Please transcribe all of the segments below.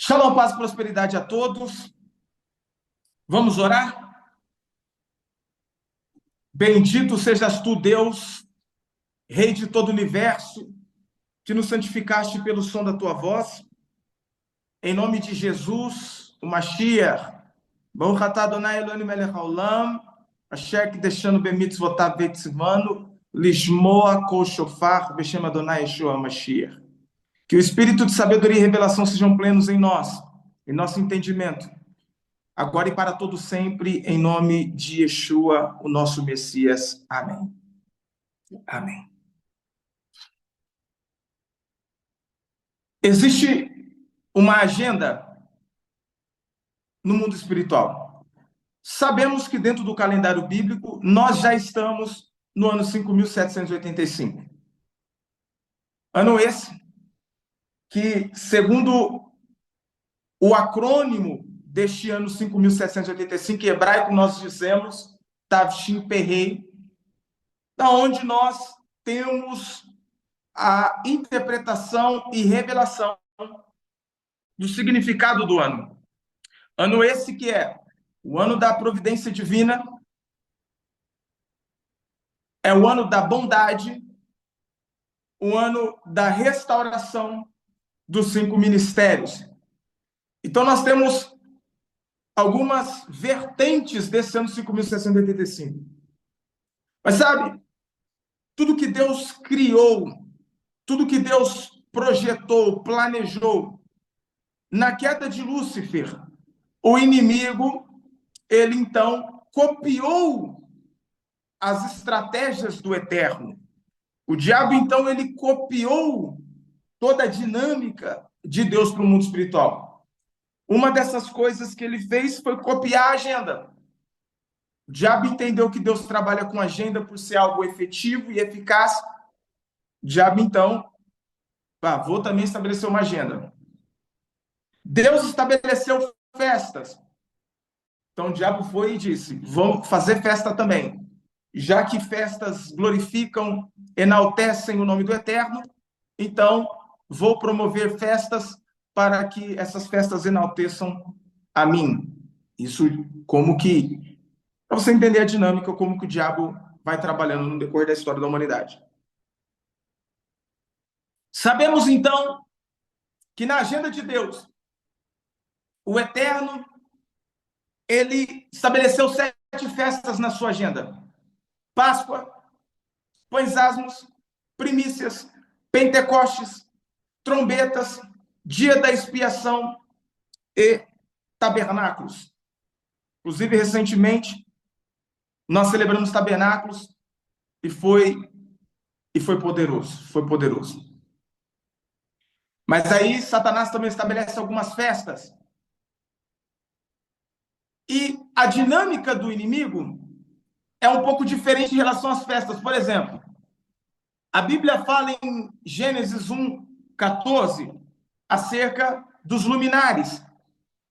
Shalom, paz e prosperidade a todos. Vamos orar? Bendito sejas tu, Deus, Rei de todo o universo, que nos santificaste pelo som da tua voz. Em nome de Jesus, o Mashiach, Baruch atah Adonai Eloheinu melech haolam, asher kideshanu bemitzvotav veitzivanu, lishmoa kol shofar beshem Adonai Yeshua Mashiach. Que o espírito de sabedoria e revelação sejam plenos em nós, em nosso entendimento, agora e para todo sempre, em nome de Yeshua, o nosso Messias. Amém. Amém. Existe uma agenda no mundo espiritual. Sabemos que dentro do calendário bíblico, nós já estamos no ano 5.785. Ano esse que, segundo o acrônimo deste ano 5.785, em hebraico nós dizemos Tavshin Perei, da onde nós temos a interpretação e revelação do significado do ano. Ano esse que é o ano da providência divina, é o ano da bondade, o ano da restauração dos 5 ministérios. Então nós temos algumas vertentes desse ano 5.685. Mas sabe, tudo que Deus criou, tudo que Deus projetou, planejou, na queda de Lúcifer, o inimigo, ele então copiou as estratégias do Eterno. O diabo, então, ele copiou toda a dinâmica de Deus para o mundo espiritual. Uma dessas coisas que ele fez foi copiar a agenda. O diabo entendeu que Deus trabalha com agenda por ser algo efetivo e eficaz. O diabo, então, vou também estabelecer uma agenda. Deus estabeleceu festas. Então o diabo foi e disse, vamos fazer festa também. Já que festas glorificam, enaltecem o nome do Eterno, então vou promover festas para que essas festas enalteçam a mim. Isso como que, para você entender a dinâmica, como que o diabo vai trabalhando no decorrer da história da humanidade. Sabemos então que na agenda de Deus, o Eterno, ele estabeleceu 7 festas na sua agenda. Páscoa, pães asmos, primícias, Pentecostes, trombetas, dia da expiação e tabernáculos. Inclusive, recentemente, nós celebramos tabernáculos e foi poderoso, foi poderoso. Mas aí, Satanás também estabelece algumas festas. E a dinâmica do inimigo é um pouco diferente em relação às festas. Por exemplo, a Bíblia fala em Gênesis 1:14 acerca dos luminares.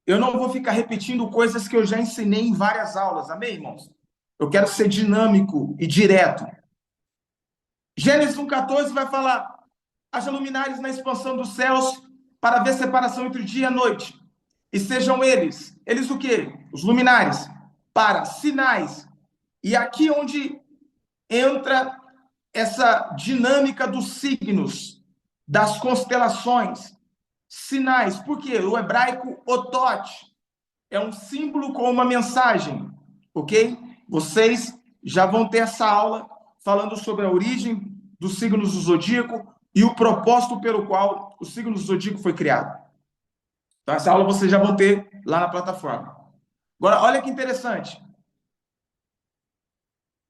Eu não vou ficar repetindo coisas que eu já ensinei em várias aulas, amém, irmãos? Eu quero ser dinâmico e direto. Gênesis 1:14 vai falar: haja luminares na expansão dos céus para haver separação entre o dia e a noite. E sejam eles o quê? Os luminares, para sinais. E aqui onde entra essa dinâmica dos signos, das constelações, sinais. Por quê? O hebraico otot é um símbolo com uma mensagem, ok? Vocês já vão ter essa aula falando sobre a origem dos signos do zodíaco e o propósito pelo qual o signo do zodíaco foi criado. Então, essa aula vocês já vão ter lá na plataforma. Agora, olha que interessante.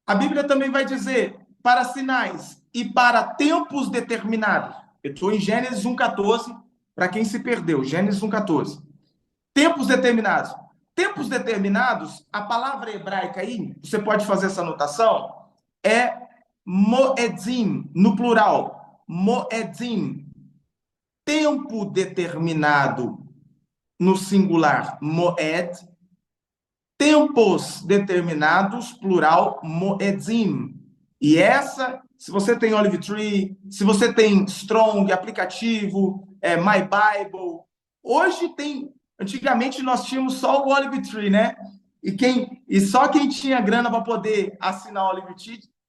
A Bíblia também vai dizer para sinais e para tempos determinados. Eu estou em Gênesis 1:14, para quem se perdeu, Gênesis 1:14. Tempos determinados. Tempos determinados, a palavra hebraica aí, você pode fazer essa anotação, é moedim, no plural. Moedim. Tempo determinado, no singular, moed. Tempos determinados, plural, moedim. E essa, se você tem Olive Tree, se você tem Strong, aplicativo, My Bible, Hoje tem... Antigamente nós tínhamos só o Olive Tree, né? E só quem tinha grana para poder assinar o Olive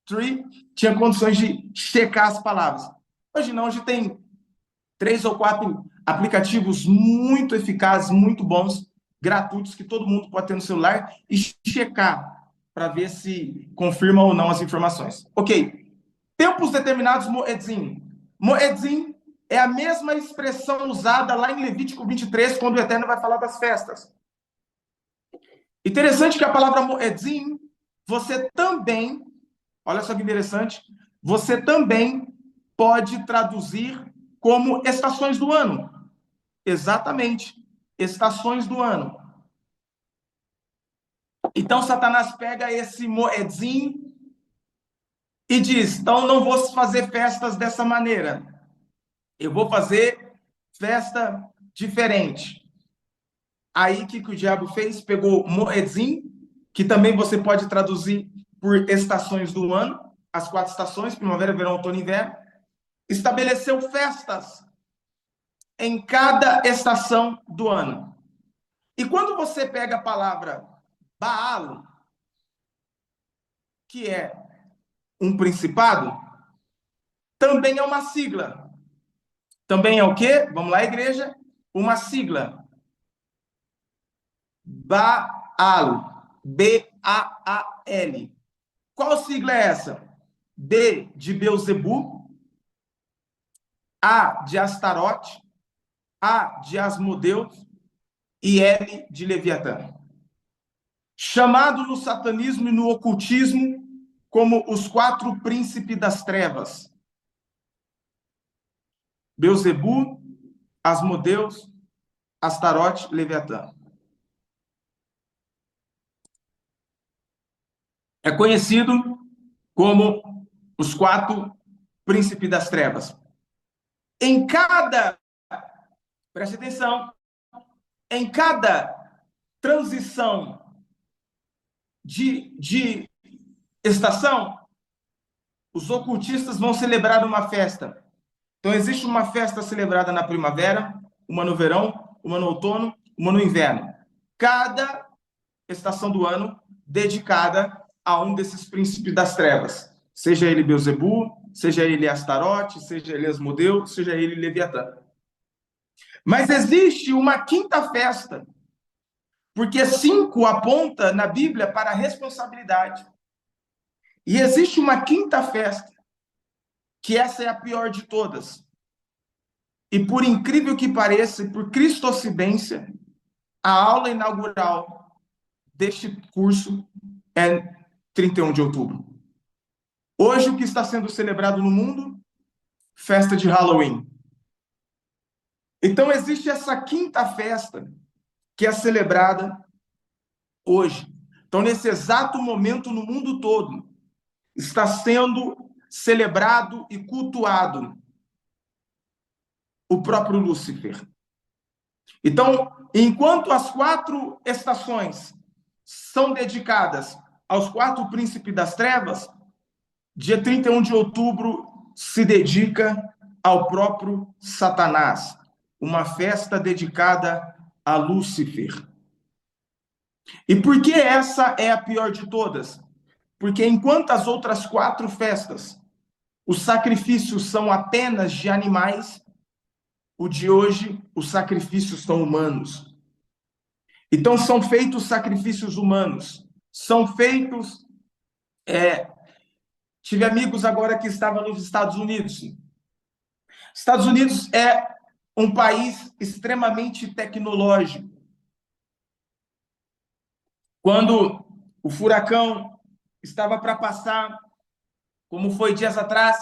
Tree tinha condições de checar as palavras. Hoje não, hoje tem 3 ou 4 aplicativos muito eficazes, muito bons, gratuitos, que todo mundo pode ter no celular e checar para ver se confirma ou não as informações. Ok. Tempos determinados, Moedzim. Moedzim é a mesma expressão usada lá em Levítico 23, quando o Eterno vai falar das festas. Interessante que a palavra Moedzim, você também, olha só que interessante, você também pode traduzir como estações do ano. Exatamente, estações do ano. Então, Satanás pega esse Moedzim e diz, então não vou fazer festas dessa maneira. Eu vou fazer festa diferente. Aí, o que o diabo fez? Pegou Moedzim, que também você pode traduzir por estações do ano, as 4 estações, primavera, verão, outono e inverno, estabeleceu festas em cada estação do ano. E quando você pega a palavra Baal, que é um principado, também é uma sigla. Também é o quê? Vamos lá, igreja? Uma sigla. Baal. B-A-A-L. Qual sigla é essa? B de Beuzebu, A de Astarote, A de Asmodeus e L de Leviatã. Chamado no satanismo e no ocultismo como os 4 príncipes das trevas. Beuzebu, Asmodeus, Astarote, Leviatã. É conhecido como os 4 príncipes das trevas. Em cada, preste atenção, em cada transição de estação, os ocultistas vão celebrar uma festa. Então, existe uma festa celebrada na primavera, uma no verão, uma no outono, uma no inverno. Cada estação do ano dedicada a um desses príncipes das trevas. Seja ele Beuzebu, seja ele Astarote, seja ele Asmodeu, seja ele Leviatã. Mas existe uma quinta festa, porque 5 aponta na Bíblia para a responsabilidade. E existe uma quinta festa, que essa é a pior de todas. E por incrível que pareça, por cristocidência, a aula inaugural deste curso é 31 de outubro. Hoje, o que está sendo celebrado no mundo? Festa de Halloween. Então, existe essa quinta festa que é celebrada hoje. Então, nesse exato momento, no mundo todo, está sendo celebrado e cultuado o próprio Lúcifer. Então, enquanto as 4 estações são dedicadas aos 4 príncipes das trevas, dia 31 de outubro se dedica ao próprio Satanás, uma festa dedicada a Lúcifer. E por que essa é a pior de todas? Porque enquanto as outras 4 festas, os sacrifícios são apenas de animais, o de hoje, os sacrifícios são humanos. Então, são feitos sacrifícios humanos. São feitos... Tive amigos agora que estavam nos Estados Unidos. Estados Unidos é um país extremamente tecnológico. Quando o furacão estava para passar, como foi dias atrás,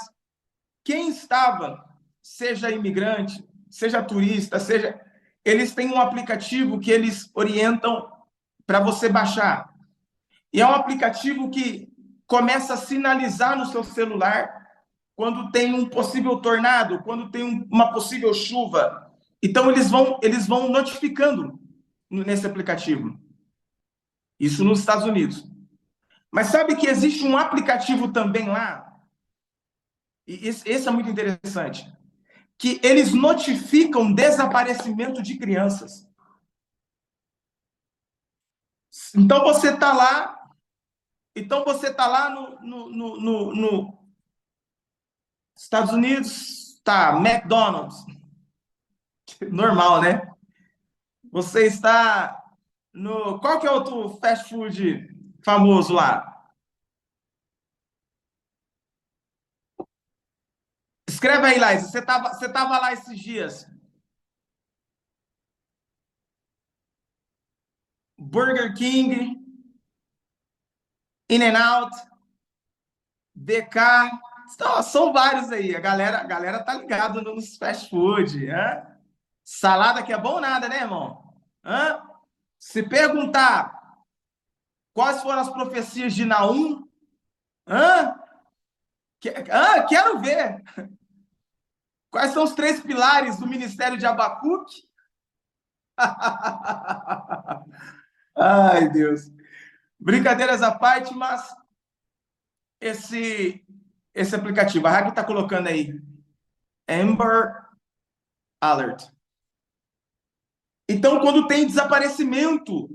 quem estava, seja imigrante, seja turista, seja... Eles têm um aplicativo que eles orientam para você baixar. E é um aplicativo que começa a sinalizar no seu celular quando tem um possível tornado, quando tem uma possível chuva. Então, eles vão notificando nesse aplicativo. Isso nos Estados Unidos. Mas sabe que existe um aplicativo também lá? E esse é muito interessante. que eles notificam desaparecimento de crianças. Então você está lá, no Estados Unidos, tá, McDonald's, normal, né? Você está no... Qual que é outro fast food famoso lá? Escreve aí, Laís. Você tava lá esses dias. Burger King, In-N-Out, BK. Então, são vários aí. A galera tá ligada nos fast food. Hã? Salada que é bom nada, né, irmão? Hã? Se perguntar quais foram as profecias de Naum, hã? Quero ver. Quais são os 3 pilares do ministério de Abacuque? Ai, Deus. Brincadeiras à parte, mas esse, esse aplicativo, a Raquel está colocando aí, Amber Alert. Então, quando tem desaparecimento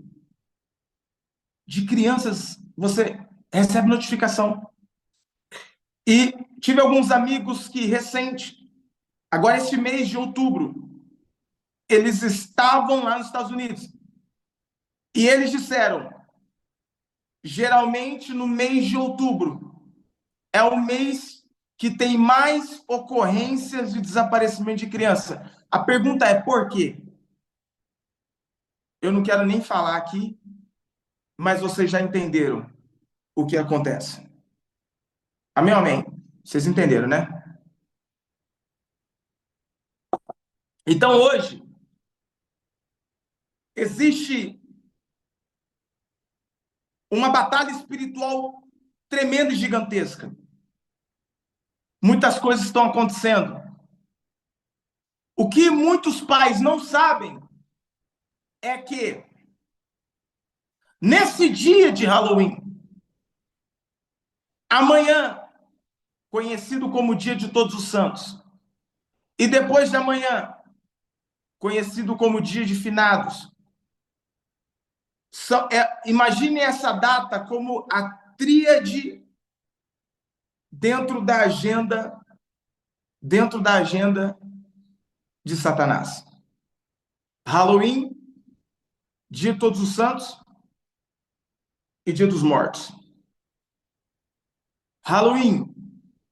de crianças, você recebe notificação. E tive alguns amigos que agora este mês de outubro, eles estavam lá nos Estados Unidos. E eles disseram, geralmente no mês de outubro, é o mês que tem mais ocorrências de desaparecimento de criança. A pergunta é por quê? Eu não quero nem falar aqui, mas vocês já entenderam o que acontece. Amém ou amém? Vocês entenderam, né? Então hoje existe uma batalha espiritual tremenda e gigantesca. Muitas coisas estão acontecendo. O que muitos pais não sabem é que nesse dia de Halloween, amanhã, conhecido como Dia de Todos os Santos, e depois de amanhã, conhecido como Dia de Finados, imagine essa data como a tríade dentro da agenda de Satanás. Halloween, Dia de Todos os Santos e Dia dos Mortos. Halloween,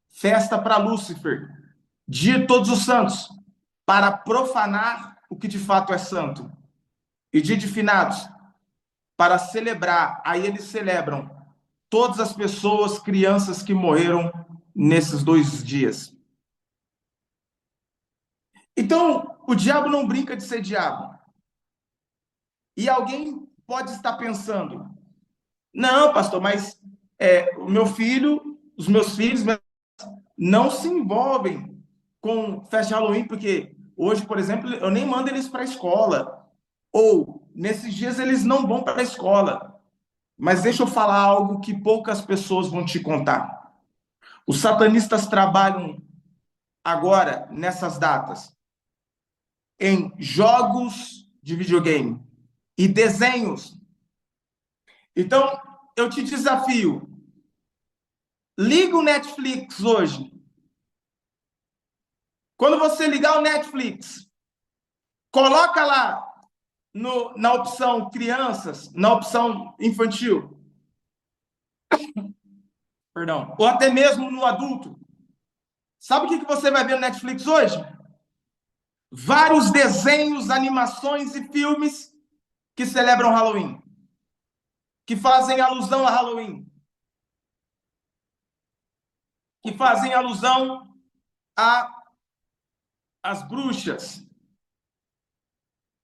festa para Lúcifer. Dia de Todos os Santos, para profanar o que de fato é santo. E Dia de Finados, para celebrar. Aí eles celebram todas as pessoas, crianças que morreram nesses 2 dias. Então, o diabo não brinca de ser diabo. E alguém pode estar pensando, não, pastor, mas o meu filho, os meus filhos não se envolvem com festa de Halloween, porque hoje, por exemplo, eu nem mando eles para a escola. Ou, nesses dias, eles não vão para a escola. Mas deixa eu falar algo que poucas pessoas vão te contar. Os satanistas trabalham agora, nessas datas, em jogos de videogame e desenhos. Então, eu te desafio, liga o Netflix hoje. Quando você ligar o Netflix, coloca lá na opção crianças, na opção infantil, perdão, ou até mesmo no adulto. Sabe o que você vai ver no Netflix hoje? Vários desenhos, animações e filmes que celebram Halloween, que fazem alusão a Halloween, que fazem alusão às bruxas,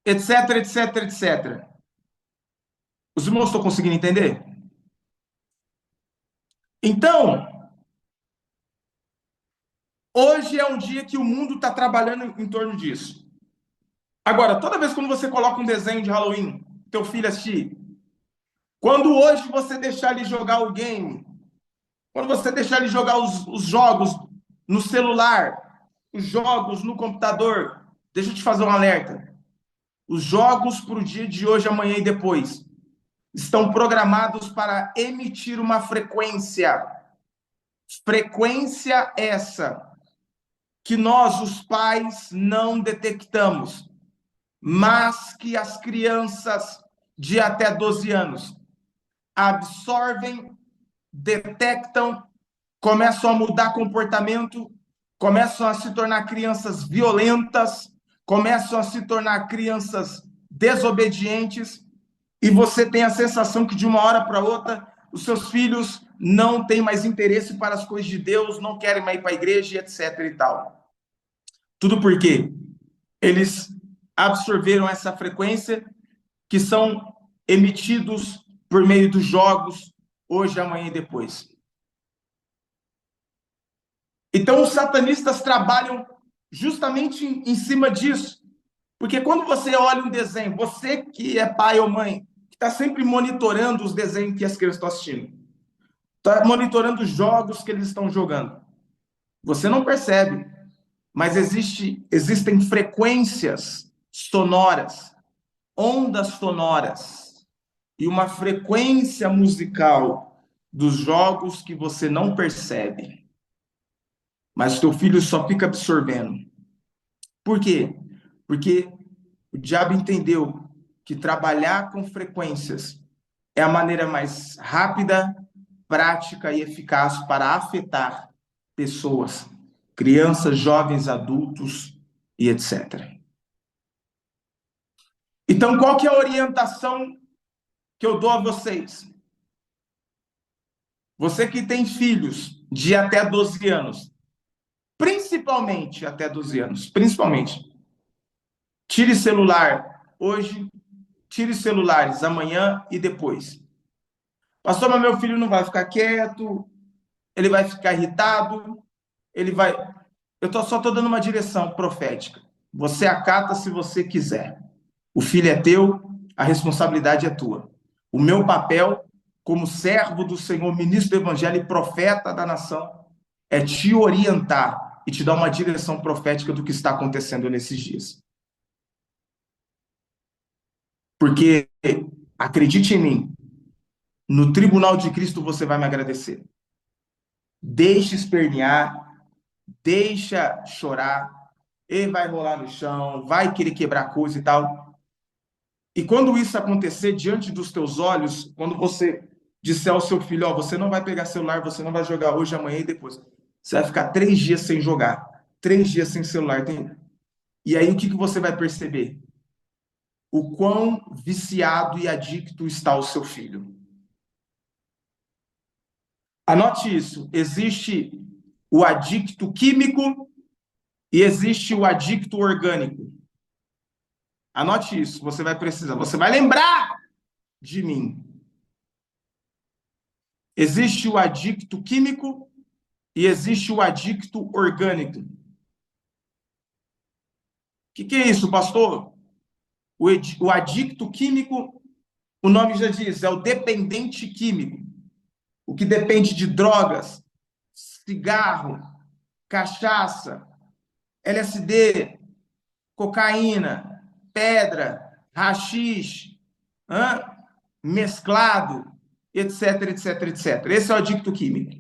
etc, etc, etc. Os irmãos estão conseguindo entender? Então, hoje é um dia que o mundo está trabalhando em torno disso. Agora, toda vez que você coloca um desenho de Halloween, teu filho assistir, quando hoje você deixar ele jogar o game, quando você deixar ele jogar os jogos no celular, os jogos no computador, deixa eu te fazer um alerta. Os jogos para o dia de hoje, amanhã e depois estão programados para emitir uma frequência. Frequência essa que nós, os pais, não detectamos, mas que as crianças de até 12 anos absorvem, detectam, começam a mudar comportamento, começam a se tornar crianças violentas, começam a se tornar crianças desobedientes, e você tem a sensação que de uma hora para outra os seus filhos não têm mais interesse para as coisas de Deus, não querem mais ir para a igreja, etc. e tal. Tudo porque eles absorveram essa frequência que são emitidos por meio dos jogos, hoje, amanhã e depois. Então, os satanistas trabalham justamente em cima disso. Porque quando você olha um desenho, você que é pai ou mãe, que está sempre monitorando os desenhos que as crianças estão assistindo, está monitorando os jogos que eles estão jogando, você não percebe, mas existem frequências sonoras, ondas sonoras, e uma frequência musical dos jogos que você não percebe, mas o teu filho só fica absorvendo. Por quê? Porque o diabo entendeu que trabalhar com frequências é a maneira mais rápida, prática e eficaz para afetar pessoas, crianças, jovens, adultos e etc. Então, qual que é a orientação que eu dou a vocês? Você que tem filhos de até 12 anos, principalmente até 12 anos, principalmente, tire celular hoje, tire celulares amanhã e depois. Pastor, mas meu filho não vai ficar quieto, ele vai ficar irritado, ele vai. Só estou dando uma direção profética. Você acata se você quiser. O filho é teu, a responsabilidade é tua. O meu papel, como servo do Senhor, ministro do Evangelho e profeta da nação, é te orientar e te dar uma direção profética do que está acontecendo nesses dias. Porque, acredite em mim, no tribunal de Cristo você vai me agradecer. Deixa espernear, deixa chorar, ele vai rolar no chão, vai querer quebrar coisa e tal. E quando isso acontecer diante dos teus olhos, quando você disser ao seu filho, ó, você não vai pegar celular, você não vai jogar hoje, amanhã e depois. Você vai ficar 3 dias sem jogar, 3 dias sem celular. E aí o que você vai perceber? O quão viciado e adicto está o seu filho. Anote isso. Existe o adicto químico e existe o adicto orgânico. Anote isso, você vai precisar, você vai lembrar de mim. Existe o adicto químico e existe o adicto orgânico. O que é isso, pastor? O adicto químico, o nome já diz, é o dependente químico. O que depende de drogas, cigarro, cachaça, LSD, cocaína, pedra, haxixe, mesclado, etc, etc, etc. Esse é o adicto químico.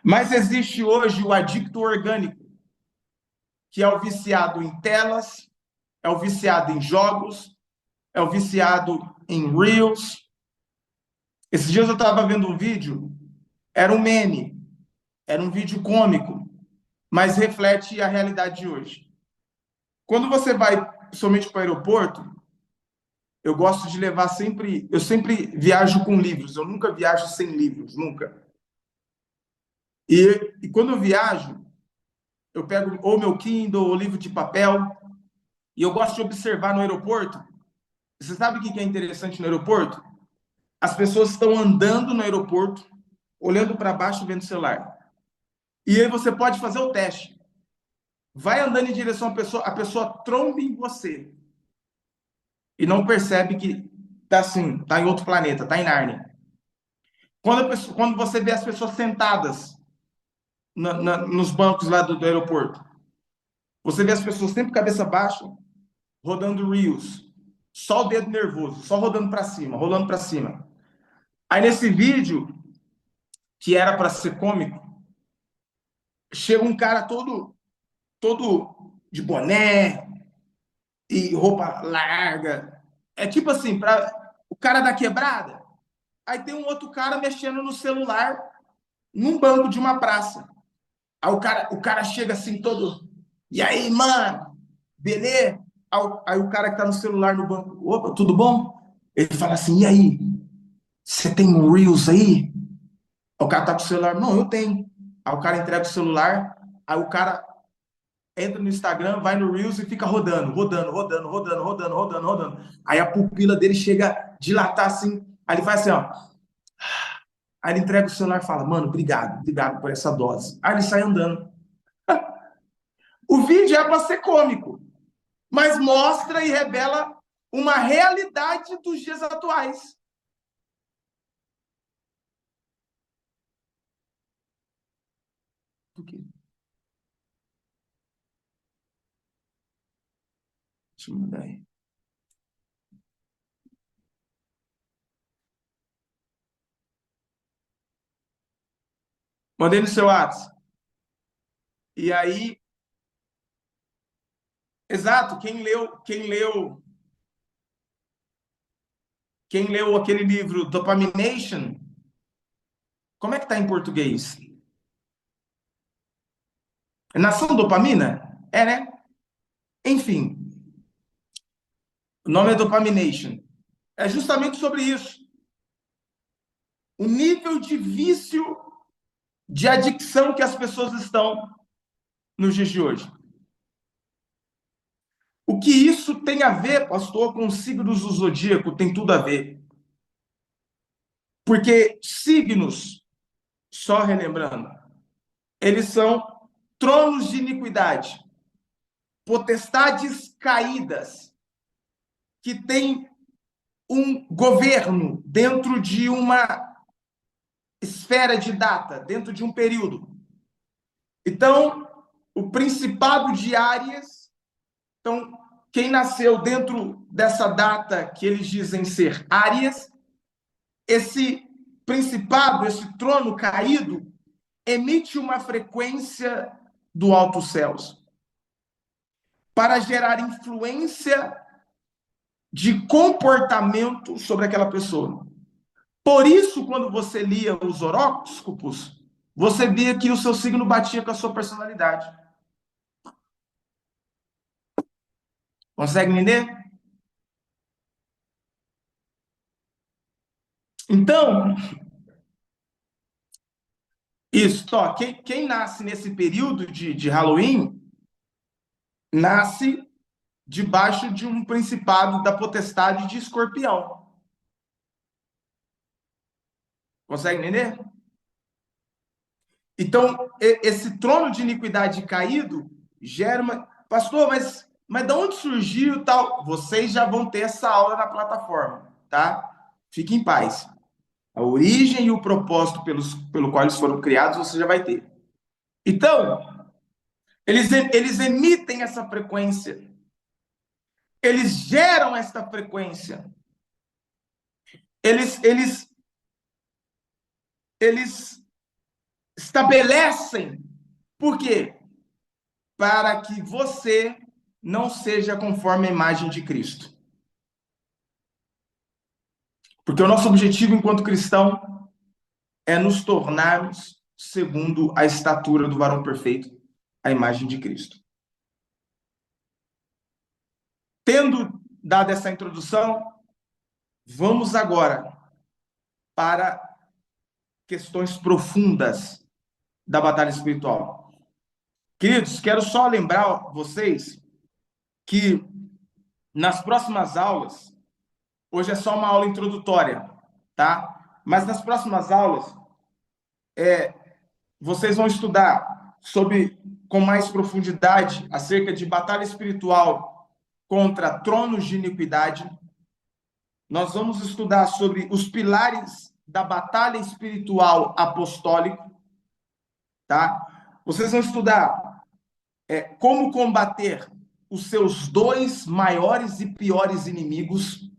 Mas existe hoje o adicto orgânico, que é o viciado em telas, é o viciado em jogos, é o viciado em Reels. Esses dias eu estava vendo um vídeo, era um meme, era um vídeo cômico, mas reflete a realidade de hoje. Quando você vai somente para o aeroporto, eu gosto de levar sempre, eu sempre viajo com livros, eu nunca viajo sem livros, nunca. E quando eu viajo, eu pego ou meu Kindle ou livro de papel, e eu gosto de observar no aeroporto. Você sabe o que é interessante no aeroporto? As pessoas estão andando no aeroporto, olhando para baixo, vendo o celular. E aí você pode fazer o teste. Vai andando em direção à pessoa, a pessoa tromba em você. E não percebe que está assim, está em outro planeta, está em Nárnia. Quando você vê as pessoas sentadas nos bancos lá do aeroporto, Você vê as pessoas sempre cabeça baixa, rodando Reels. Só o dedo nervoso, só rodando para cima, rolando para cima. Aí nesse vídeo, que era para ser cômico, chega um cara todo de boné e roupa larga. É tipo assim, para o cara da quebrada. Aí tem um outro cara mexendo no celular num banco de uma praça. Aí o cara chega assim todo. E aí, mano? Beleza? Aí o cara que tá no celular no banco, opa, tudo bom? Ele fala assim, e aí? Você tem um Reels aí? Aí o cara tá com o celular, não, eu tenho. Aí o cara entrega o celular, aí o cara entra no Instagram, vai no Reels e fica rodando, rodando, rodando, rodando, rodando, rodando, rodando. Aí a pupila dele chega a dilatar assim, aí ele faz assim, ó. Aí ele entrega o celular e fala, mano, obrigado, obrigado por essa dose. Aí ele sai andando. O vídeo é para ser cômico, mas mostra e revela uma realidade dos dias atuais. Por quê? Deixa eu mandar aí. Mandei no seu WhatsApp. E aí, exato, quem leu aquele livro Dopamination, como é que tá em português? Nação Dopamina? É, né? Enfim, o nome é Dopamination. É justamente sobre isso. O nível de vício, de adicção que as pessoas estão nos dias de hoje. O que isso tem a ver, pastor, com os signos do zodíaco? Tem tudo a ver. Porque signos, só relembrando, eles são tronos de iniquidade, potestades caídas, que têm um governo dentro de uma esfera de data, dentro de um período. Então, o principado de Áries, então, quem nasceu dentro dessa data que eles dizem ser Áries, esse principado, esse trono caído, emite uma frequência do alto céus para gerar influência de comportamento sobre aquela pessoa. Por isso, quando você lia os horóscopos, você via que o seu signo batia com a sua personalidade. Consegue entender? Então, isso, ó, quem nasce nesse período de Halloween, nasce debaixo de um principado da potestade de Escorpião. Consegue entender? Então, esse trono de iniquidade caído gera uma. Pastor, mas de onde surgiu tal? Vocês já vão ter essa aula na plataforma, tá? Fique em paz. A origem e o propósito pelo qual eles foram criados, você já vai ter. Então, eles emitem essa frequência. Eles geram essa frequência. Eles, eles estabelecem. Por quê? Para que você não seja conforme a imagem de Cristo. Porque o nosso objetivo enquanto cristão é nos tornarmos segundo a estatura do varão perfeito, a imagem de Cristo. Tendo dado essa introdução, vamos agora para questões profundas da batalha espiritual. Queridos, quero só lembrar vocês que nas próximas aulas, hoje é só uma aula introdutória, tá? Mas nas próximas aulas, vocês vão estudar com mais profundidade acerca de batalha espiritual contra tronos de iniquidade. Nós vamos estudar sobre os pilares da batalha espiritual apostólica, tá? Vocês vão estudar como combater os seus dois maiores e piores inimigos.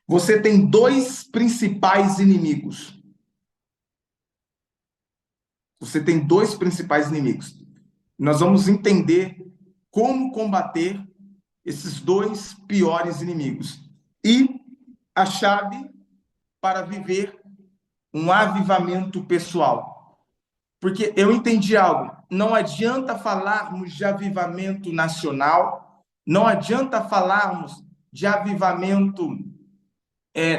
Você tem dois principais inimigos. Você tem dois principais inimigos. Nós vamos entender como combater esses dois piores inimigos. E a chave para viver um avivamento pessoal. Porque eu entendi algo. Não adianta falarmos de avivamento nacional, não adianta falarmos de avivamento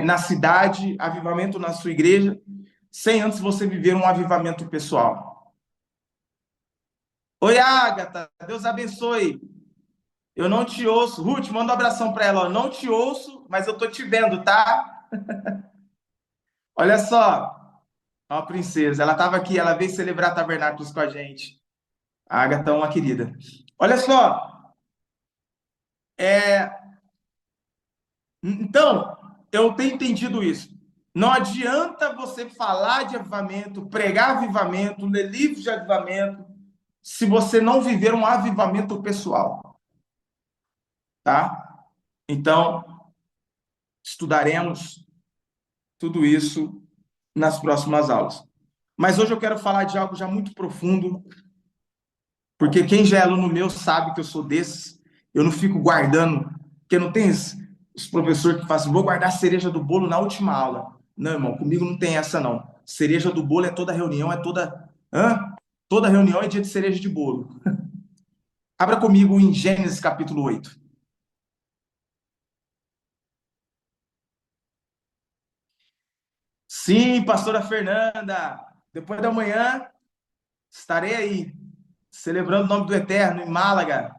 na cidade, avivamento na sua igreja, sem antes você viver um avivamento pessoal. Oi, Agatha, Deus abençoe. Eu não te ouço. Ruth, manda um abração para ela. Eu não te ouço, mas eu tô te vendo, tá? Olha só, ó, a princesa, ela estava aqui, ela veio celebrar tabernáculos com a gente. A Agatha é uma querida. Olha só, então, eu tenho entendido isso. Não adianta você falar de avivamento, pregar avivamento, ler livros de avivamento, se você não viver um avivamento pessoal, tá? Então, estudaremos tudo isso nas próximas aulas. Mas hoje eu quero falar de algo já muito profundo, porque quem já é aluno meu sabe que eu sou desses. Eu não fico guardando, porque não tem os professores que falam assim, vou guardar a cereja do bolo na última aula. Não, irmão, comigo não tem essa, não. Cereja do bolo é toda reunião, é toda. Hã? Toda reunião é dia de cereja de bolo. Abra comigo em Gênesis capítulo 8. Sim, pastora Fernanda. Depois da manhã, estarei aí, celebrando o nome do Eterno, em Málaga.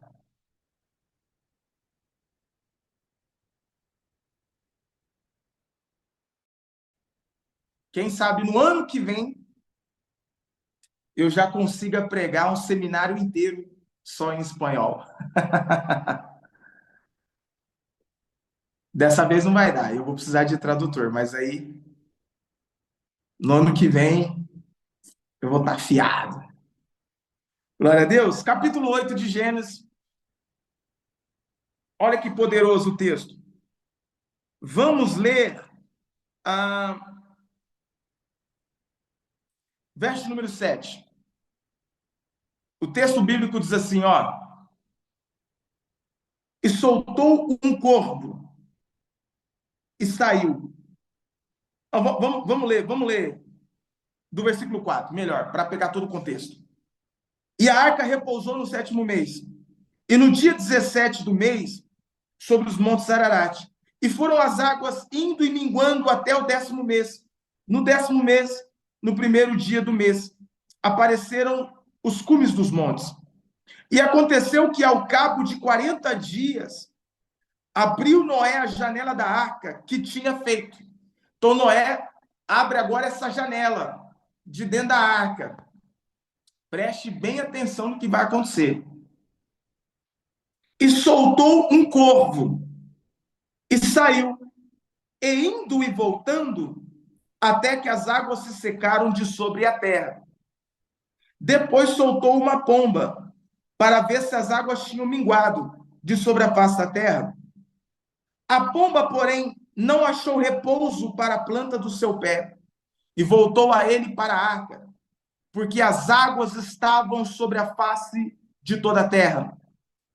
Quem sabe no ano que vem eu já consiga pregar um seminário inteiro só em espanhol. Dessa vez não vai dar, eu vou precisar de tradutor, mas aí no ano que vem eu vou estar afiado. Glória a Deus. Capítulo 8 de Gênesis. Olha que poderoso o texto. Vamos ler verso número 7. O texto bíblico diz assim, ó: e soltou um corvo e saiu. Ó, vamos ler do versículo 4, melhor, para pegar todo o contexto. E a arca repousou no 7º mês, e no dia 17 do mês, sobre os montes Ararat. E foram as águas indo e minguando até o 10º mês. No 10º mês, no primeiro dia do mês, apareceram os cumes dos montes. E aconteceu que, ao cabo de 40 dias, abriu Noé a janela da arca que tinha feito. Então, Noé abre agora essa janela de dentro da arca. Preste bem atenção no que vai acontecer. E soltou um corvo, e saiu, e indo e voltando, até que as águas se secaram de sobre a terra. Depois soltou uma pomba, para ver se as águas tinham minguado de sobre a face da terra. A pomba, porém, não achou repouso para a planta do seu pé, e voltou a ele para a arca, porque as águas estavam sobre a face de toda a terra.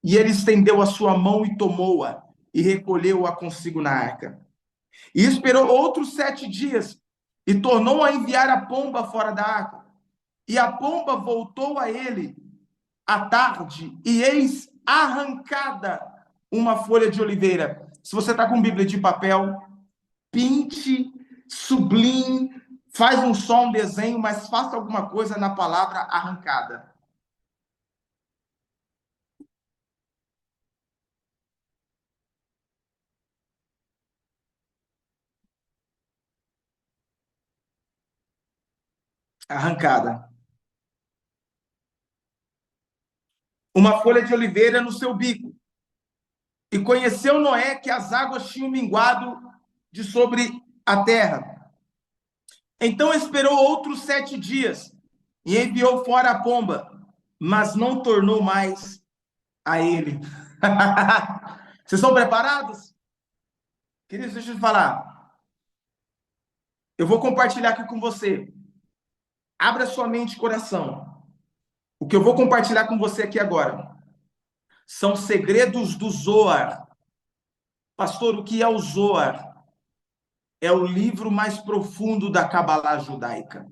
E ele estendeu a sua mão e tomou-a, e recolheu-a consigo na arca. E esperou outros 7 dias, e tornou a enviar a pomba fora da arca. E a pomba voltou a ele à tarde, e eis arrancada uma folha de oliveira. Se você está com Bíblia de papel, pinte, sublinhe, faz um só, um desenho, mas faça alguma coisa na palavra arrancada. Arrancada. Uma folha de oliveira no seu bico. E conheceu Noé que as águas tinham minguado de sobre a terra. Então esperou outros 7 dias e enviou fora a pomba mas não tornou mais a ele. Vocês estão preparados? Queridos, deixa eu te falar. Eu vou compartilhar aqui com você. Abra sua mente e coração. O que eu vou compartilhar com você aqui agora são segredos do Zoar. Pastor, o que é o Zoar? É o livro mais profundo da Cabalá judaica.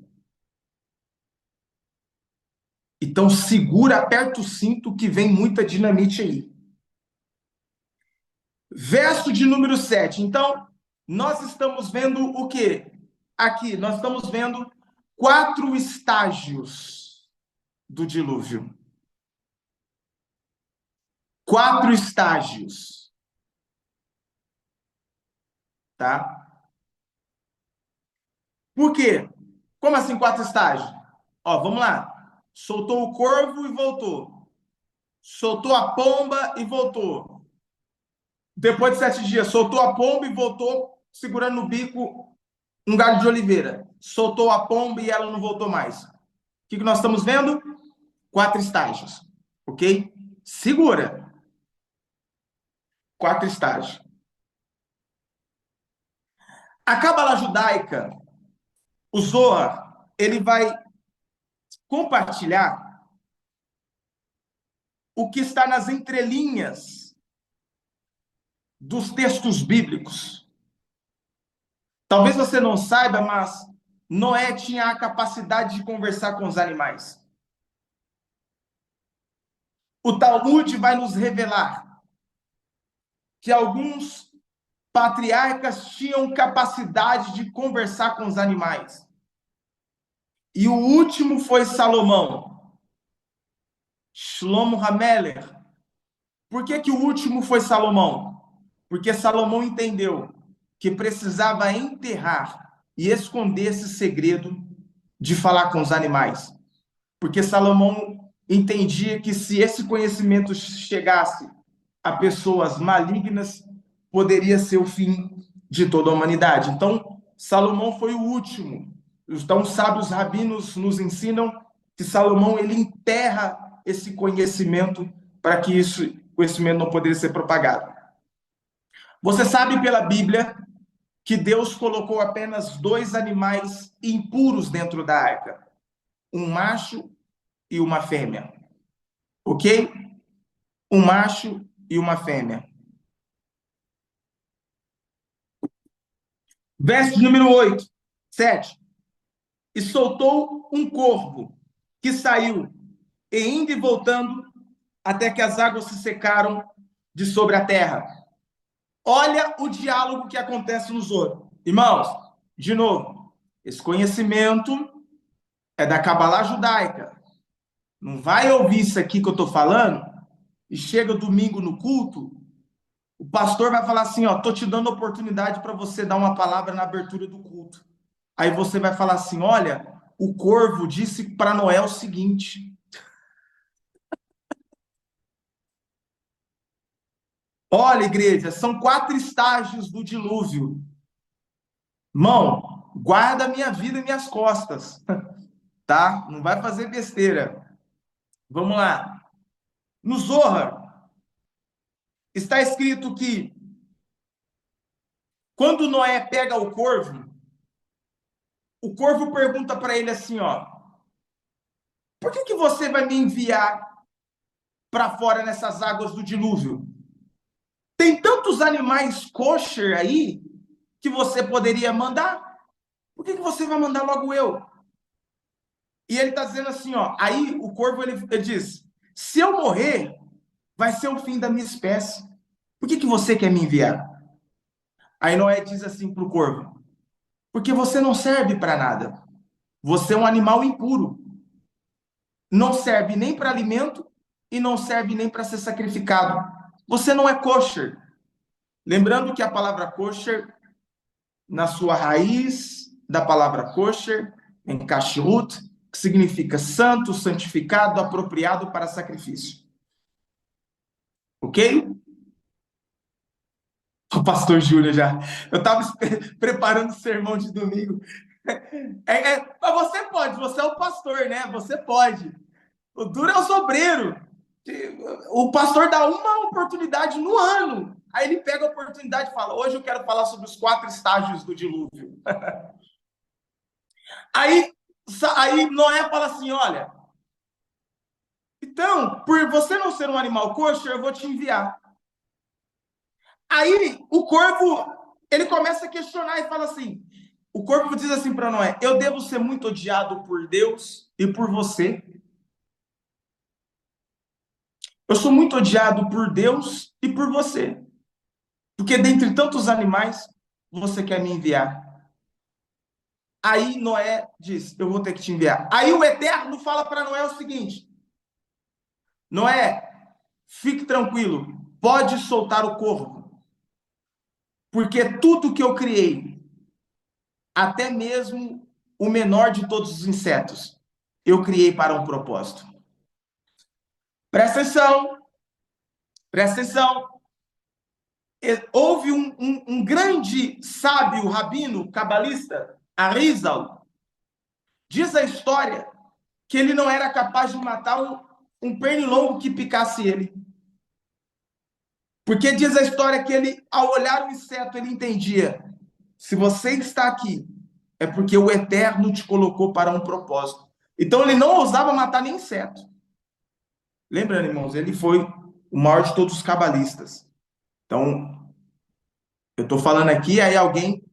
Então segura, aperta o cinto que vem muita dinamite aí. Verso de número 7. Então, nós estamos vendo o quê? Aqui, nós estamos vendo 4 estágios do dilúvio. 4 estágios. Tá? Por quê? Como assim 4 estágios? Ó, vamos lá. Soltou o corvo e voltou. Soltou a pomba e voltou. Depois de 7 dias, soltou a pomba e voltou segurando no bico um galho de oliveira. Soltou a pomba e ela não voltou mais. O que nós estamos vendo? 4 estágios. Ok? Segura. 4 estágios. A Cábala judaica, o Zohar, ele vai compartilhar o que está nas entrelinhas dos textos bíblicos. Talvez você não saiba, mas Noé tinha a capacidade de conversar com os animais. O Talmud vai nos revelar que alguns patriarcas tinham capacidade de conversar com os animais. E o último foi Salomão, Shlomo HaMelech. Por que o último foi Salomão? Porque Salomão entendeu que precisava enterrar e esconder esse segredo de falar com os animais. Porque Salomão entendia que se esse conhecimento chegasse a pessoas malignas, poderia ser o fim de toda a humanidade. Então, Salomão foi o último. Então, os sábios rabinos nos ensinam que Salomão ele enterra esse conhecimento para que esse conhecimento não poderia ser propagado. Você sabe pela Bíblia que Deus colocou apenas 2 animais impuros dentro da arca, um macho e uma fêmea. Ok? Um macho e uma fêmea. Verso número 8, 7. E soltou um corvo que saiu, e indo e voltando, até que as águas se secaram de sobre a terra. Olha o diálogo que acontece no Zohar. Irmãos, de novo, esse conhecimento é da Cabalá judaica. Não vai ouvir isso aqui que eu estou falando e chega domingo no culto, o pastor vai falar assim, ó, tô te dando oportunidade para você dar uma palavra na abertura do culto. Aí você vai falar assim, olha, o corvo disse para Noé o seguinte. Olha, igreja, são 4 estágios do dilúvio. Irmão, guarda a minha vida e minhas costas, tá? Não vai fazer besteira. Vamos lá. No Zohar, está escrito que quando Noé pega o corvo pergunta para ele assim, ó, por que você vai me enviar para fora nessas águas do dilúvio? Tem tantos animais kosher aí que você poderia mandar. Por que você vai mandar logo eu? E ele está dizendo assim, ó. Aí o corvo ele diz: se eu morrer, vai ser o fim da minha espécie. Por que você quer me enviar? Aí Noé diz assim para o corvo: porque você não serve para nada. Você é um animal impuro. Não serve nem para alimento e não serve nem para ser sacrificado. Você não é kosher. Lembrando que a palavra kosher, na sua raiz da palavra kosher, em kashrut, que significa santo, santificado, apropriado para sacrifício. Ok? O pastor Júlio já. Eu estava preparando o sermão de domingo. Mas você pode, você é o pastor, né? Você pode. O duro é os obreiros. O pastor dá uma oportunidade no ano. Aí ele pega a oportunidade e fala: hoje eu quero falar sobre os 4 estágios do dilúvio. Aí, aí Noé fala assim: olha, então, por você não ser um animal kosher, eu vou te enviar. Aí o corvo, ele começa a questionar e fala assim: o corvo diz assim para Noé: eu devo ser muito odiado por Deus e por você. Eu sou muito odiado por Deus e por você. Porque dentre tantos animais, você quer me enviar. Aí Noé diz: eu vou ter que te enviar. Aí o Eterno fala para Noé o seguinte: Noé, fique tranquilo, pode soltar o corvo, porque tudo que eu criei, até mesmo o menor de todos os insetos, eu criei para um propósito. Presta atenção, presta atenção. Houve um grande sábio rabino cabalista, Arizal. Diz a história que ele não era capaz de matar um pernilongo que picasse ele. Porque diz a história que ele, ao olhar o inseto, ele entendia: se você está aqui, é porque o Eterno te colocou para um propósito. Então ele não ousava matar nem inseto. Lembrando, irmãos, ele foi o maior de todos os cabalistas. Então, eu estou falando aqui, aí alguém,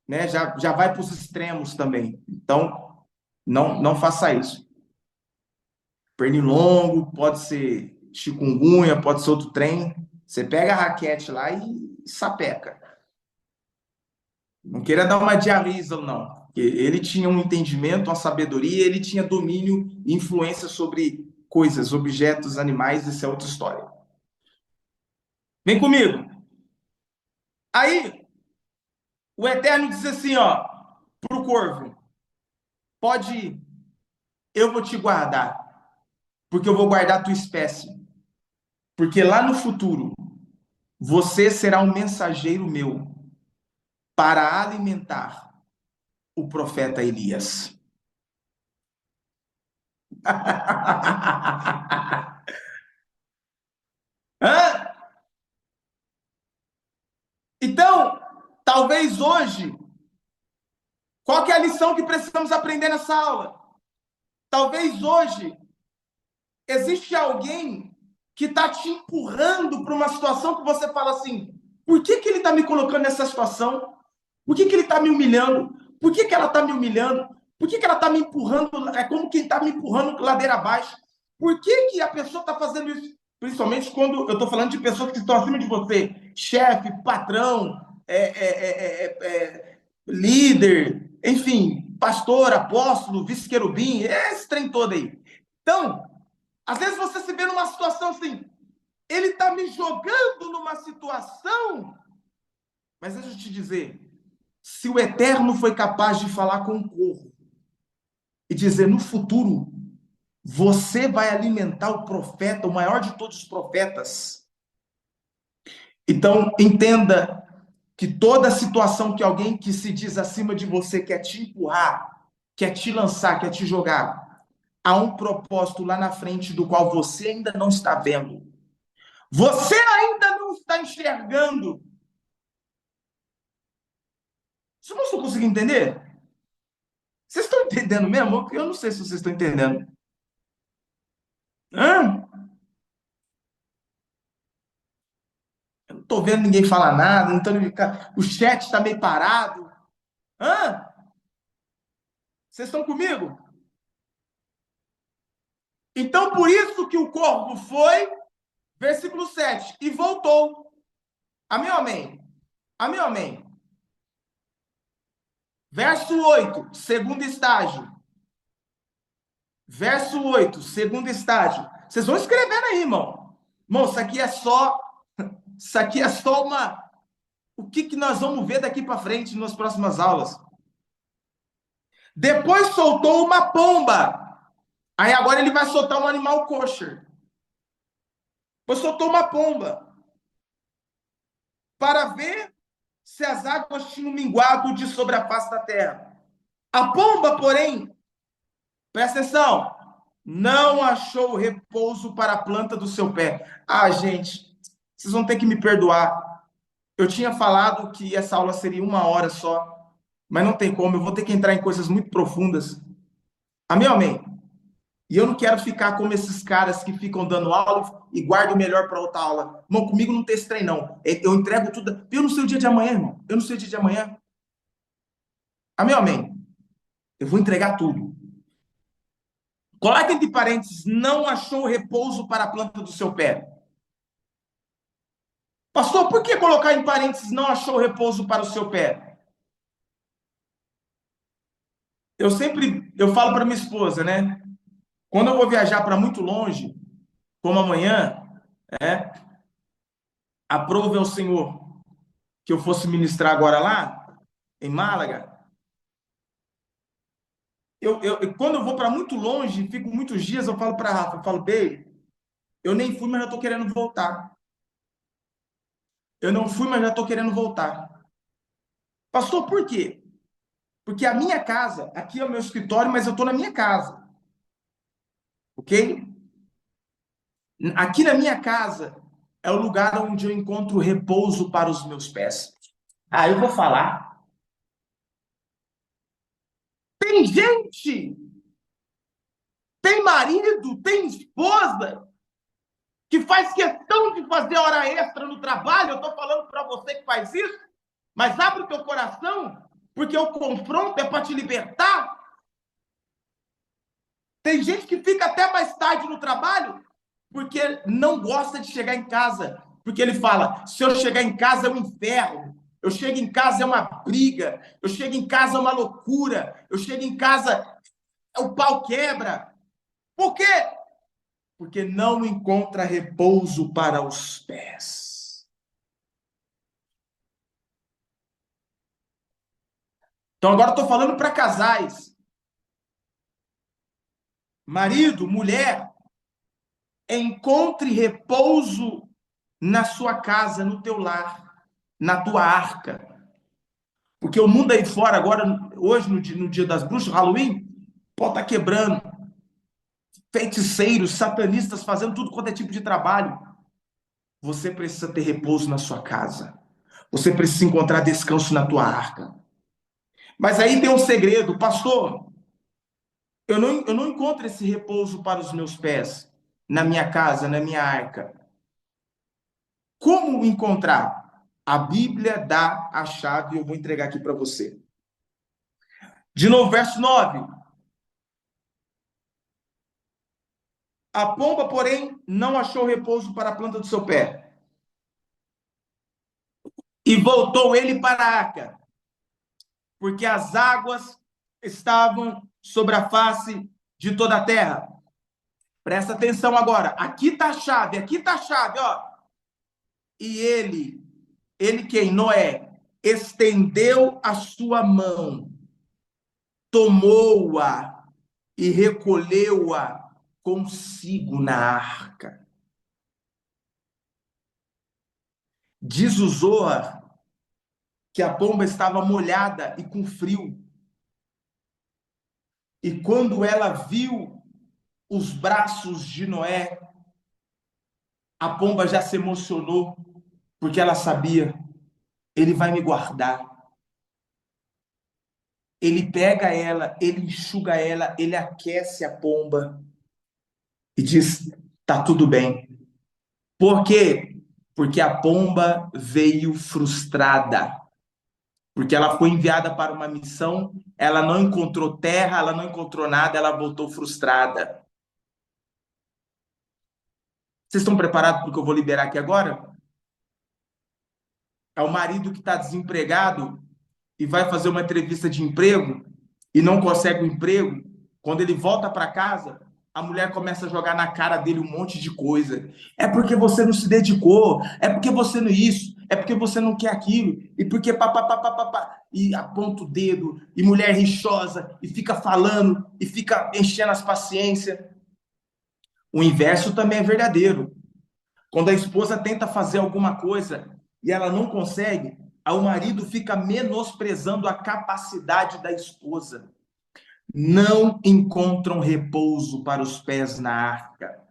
né, já vai para os extremos também. Então, não faça isso. Pernilongo, pode ser chikungunya, pode ser outro trem. Você pega a raquete lá e sapeca. Não queira dar uma de Arisa, não. Porque ele tinha um entendimento, uma sabedoria, ele tinha domínio e influência sobre coisas, objetos, animais, isso é outra história. Vem comigo. Aí, o Eterno diz assim, ó, pro corvo: pode ir, eu vou te guardar, porque eu vou guardar a tua espécie. Porque lá no futuro, você será um mensageiro meu para alimentar o profeta Elias. Hã? Então, talvez hoje, qual que é a lição que precisamos aprender nessa aula? Talvez hoje existe alguém que está te empurrando para uma situação que você fala assim: por que ele está me colocando nessa situação? Por que ele está me humilhando? Por que ela está me humilhando? Por que ela está me empurrando? É como quem está me empurrando ladeira abaixo. Por que a pessoa está fazendo isso? Principalmente quando eu estou falando de pessoas que estão acima de você: chefe, patrão, líder, enfim, pastor, apóstolo, vice-querubim, esse trem todo aí. Então, às vezes você se vê numa situação assim: ele está me jogando numa situação, mas deixa eu te dizer, se o Eterno foi capaz de falar com o corvo e dizer no futuro, você vai alimentar o profeta, o maior de todos os profetas. Então, entenda que toda situação que alguém que se diz acima de você quer te empurrar, quer te lançar, quer te jogar, há um propósito lá na frente do qual você ainda não está vendo. Você ainda não está enxergando. Você não estou conseguindo entender? Vocês estão entendendo mesmo? Eu não sei se vocês estão entendendo. Hã? Eu não estou vendo ninguém falar nada, não tô... o chat está meio parado. Hã? Vocês estão comigo? Então, por isso que o corvo foi, versículo 7, e voltou. Amém ou amém? Amém ou amém? Verso 8, segundo estágio. Verso 8, segundo estágio. Vocês vão escrevendo aí, irmão. Irmão, isso aqui é só uma, o que nós vamos ver daqui para frente nas próximas aulas. Depois soltou uma pomba. Aí agora ele vai soltar um animal kosher. Depois soltou uma pomba para ver se as águas tinham minguado de sobre a face da terra. A pomba, porém, presta atenção, não achou repouso para a planta do seu pé. Ah, gente, vocês vão ter que me perdoar. Eu tinha falado que essa aula seria 1 hora só, mas não tem como, eu vou ter que entrar em coisas muito profundas. Amém, amém? E eu não quero ficar como esses caras que ficam dando aula e guardam o melhor para outra aula. Irmão, comigo não tem esse trem, não. Eu entrego tudo. Eu não sei o dia de amanhã, irmão. Eu não sei o dia de amanhã. Amém, amém? Eu vou entregar tudo. Coloque entre parênteses, não achou repouso para a planta do seu pé. Pastor, por que colocar em parênteses, não achou repouso para o seu pé? Eu falo para minha esposa, né? Quando eu vou viajar para muito longe, como amanhã, né? Aprove ao Senhor que eu fosse ministrar agora lá, em Málaga. Quando eu vou para muito longe, fico muitos dias, eu falo para a Rafa, eu falo, bem, eu nem fui, mas já estou querendo voltar. Eu não fui, mas já estou querendo voltar. Pastor, por quê? Porque a minha casa, aqui é o meu escritório, mas eu estou na minha casa, ok? Aqui na minha casa é o lugar onde eu encontro repouso para os meus pés. Ah, eu vou falar. Tem gente, tem marido, tem esposa que faz questão de fazer hora extra no trabalho. Eu estou falando para você que faz isso, mas abre o teu coração, porque o confronto é para te libertar. Tem gente que fica até mais tarde no trabalho porque não gosta de chegar em casa. Porque ele fala: se eu chegar em casa é um inferno, eu chego em casa é uma briga, eu chego em casa é uma loucura, eu chego em casa o pau quebra. Por quê? Porque não encontra repouso para os pés. Então agora estou falando para casais. Marido, mulher, encontre repouso na sua casa, no teu lar, na tua arca. Porque o mundo aí fora, agora, hoje, no dia das bruxas, Halloween, pode estar quebrando. Feiticeiros, satanistas fazendo tudo quanto é tipo de trabalho. Você precisa ter repouso na sua casa. Você precisa encontrar descanso na tua arca. Mas aí tem um segredo, pastor. Eu não encontro esse repouso para os meus pés, na minha casa, na minha arca. Como encontrar? A Bíblia dá a chave e eu vou entregar aqui para você. De novo, verso 9. A pomba, porém, não achou repouso para a planta do seu pé. E voltou ele para a arca, porque as águas estavam sobre a face de toda a terra. Presta atenção agora. Aqui está a chave, aqui está a chave, ó. E ele quem? Noé, estendeu a sua mão, tomou-a e recolheu-a consigo na arca. Diz o Zohar que a pomba estava molhada e com frio. E quando ela viu os braços de Noé, a pomba já se emocionou, porque ela sabia, ele vai me guardar. Ele pega ela, ele enxuga ela, ele aquece a pomba e diz: tá tudo bem. Por quê? Porque a pomba veio frustrada. Porque ela foi enviada para uma missão, ela não encontrou terra, ela não encontrou nada, ela voltou frustrada. Vocês estão preparados para o que eu vou liberar aqui agora? É o marido que está desempregado e vai fazer uma entrevista de emprego e não consegue o emprego. Quando ele volta para casa, a mulher começa a jogar na cara dele um monte de coisa. É porque você não se dedicou, é porque você não isso, é porque você não quer aquilo, e porque papapá, e aponta o dedo, e mulher rixosa, e fica falando, e fica enchendo as paciências. O inverso também é verdadeiro. Quando a esposa tenta fazer alguma coisa e ela não consegue, aí o marido fica menosprezando a capacidade da esposa. não encontram repouso para os pés na arca.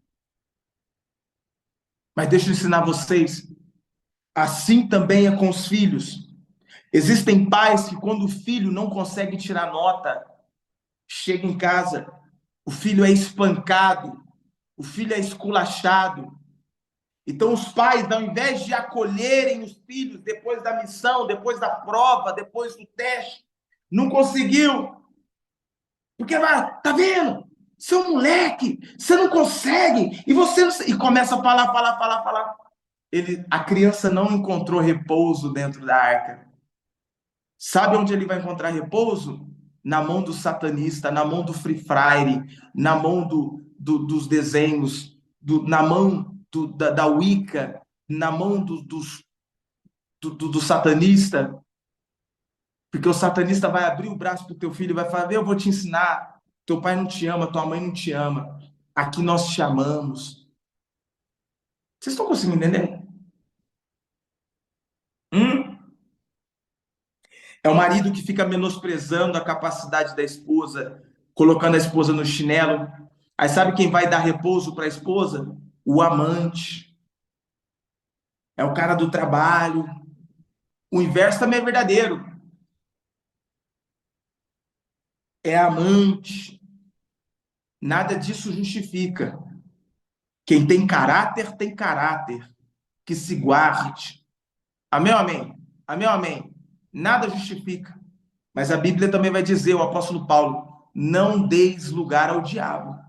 Mas deixa eu ensinar vocês, assim também é com os filhos. Existem pais que, quando o filho não consegue tirar nota, chega em casa, o filho é espancado, o filho é esculachado. Então, os pais, ao invés de acolherem os filhos depois da missão, depois da prova, depois do teste, não conseguiu. Porque vai, tá vendo? Seu moleque, você não consegue. E você e começa a falar. A criança não encontrou repouso dentro da arca. Sabe onde ele vai encontrar repouso? Na mão do satanista, na mão do Free Fire, na mão dos desenhos, na mão da Wicca, na mão do satanista. Porque o satanista vai abrir o braço para o teu filho e vai falar: eu vou te ensinar. Teu pai não te ama, tua mãe não te ama. Aqui nós te amamos. Vocês estão conseguindo entender? Hum? É o marido que fica menosprezando a capacidade da esposa, colocando a esposa no chinelo. Aí sabe quem vai dar repouso para a esposa? O amante. É o cara do trabalho. O inverso também é verdadeiro. É amante. Nada disso justifica. Quem tem caráter. Que se guarde. Amém, amém? Amém, amém? Nada justifica. Mas a Bíblia também vai dizer, o apóstolo Paulo, não deis lugar ao diabo.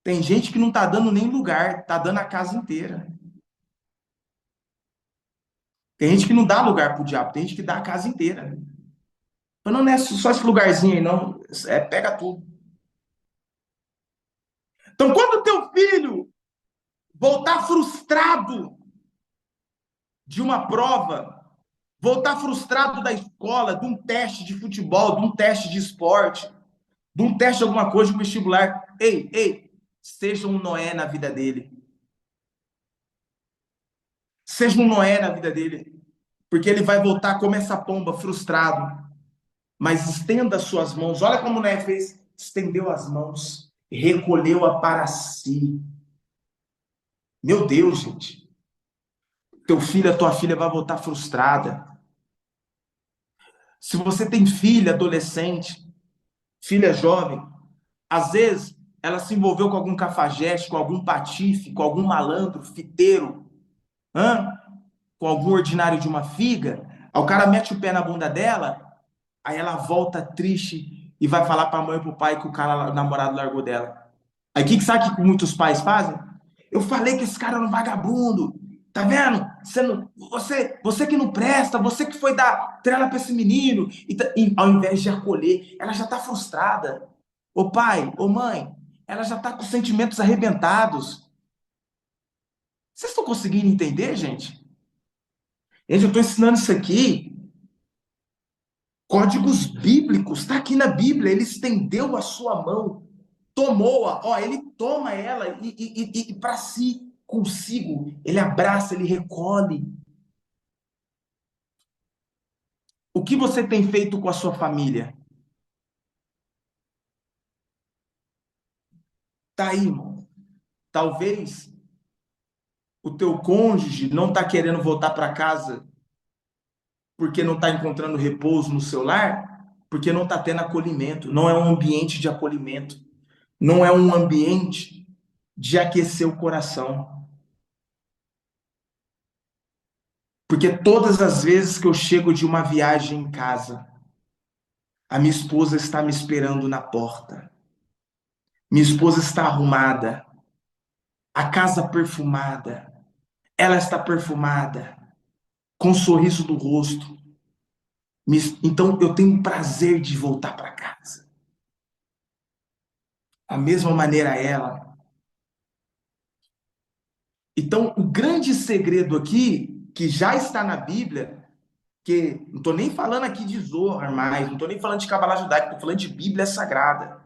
Tem gente que não está dando nem lugar, está dando a casa inteira. Tem gente que não dá lugar para o diabo, tem gente que dá a casa inteira. Mas não é só esse lugarzinho aí, não. Pega tudo. Então, quando o teu filho voltar frustrado de uma prova, voltar frustrado da escola, de um teste de futebol, de um teste de esporte, de um teste de alguma coisa, de um vestibular, ei, seja um Noé na vida dele. Seja um Noé na vida dele. Porque ele vai voltar como essa pomba, frustrado. Mas estenda as suas mãos. Olha como Noé fez. Estendeu as mãos. Recolheu-a para si. Meu Deus, gente. Teu filho, a tua filha vai voltar frustrada. Se você tem filha adolescente, filha jovem, às vezes ela se envolveu com algum cafajeste, com algum patife, com algum malandro, fiteiro, hã? Com algum ordinário de uma figa. Aí o cara mete o pé na bunda dela, aí ela volta triste e vai falar para a mãe e para o pai que o cara, o namorado, largou dela. Aí o que sabe que muitos pais fazem? Eu falei que esse cara era um vagabundo. Tá vendo? Você que não presta, você que foi dar trela para esse menino. E ao invés de acolher, ela já tá frustrada. Ô pai, ô mãe, ela já tá com sentimentos arrebentados. Vocês estão conseguindo entender, gente? Gente, eu estou ensinando isso aqui. Códigos bíblicos, está aqui na Bíblia. Ele estendeu a sua mão, tomou-a, ó, ele toma ela e para si, consigo, ele abraça, ele recolhe. O que você tem feito com a sua família? Tá aí, irmão. Talvez o teu cônjuge não está querendo voltar para casa porque não está encontrando repouso no seu lar, porque não está tendo acolhimento. Não é um ambiente de acolhimento. Não é um ambiente de aquecer o coração. Porque todas as vezes que eu chego de uma viagem em casa, a minha esposa está me esperando na porta. Minha esposa está arrumada, a casa perfumada, ela está perfumada, com um sorriso no rosto. Então eu tenho prazer de voltar para casa. A mesma maneira ela. Então o grande segredo aqui, que já está na Bíblia, que não estou nem falando aqui de Zohar mais, não estou nem falando de Cabala judaica, estou falando de Bíblia Sagrada.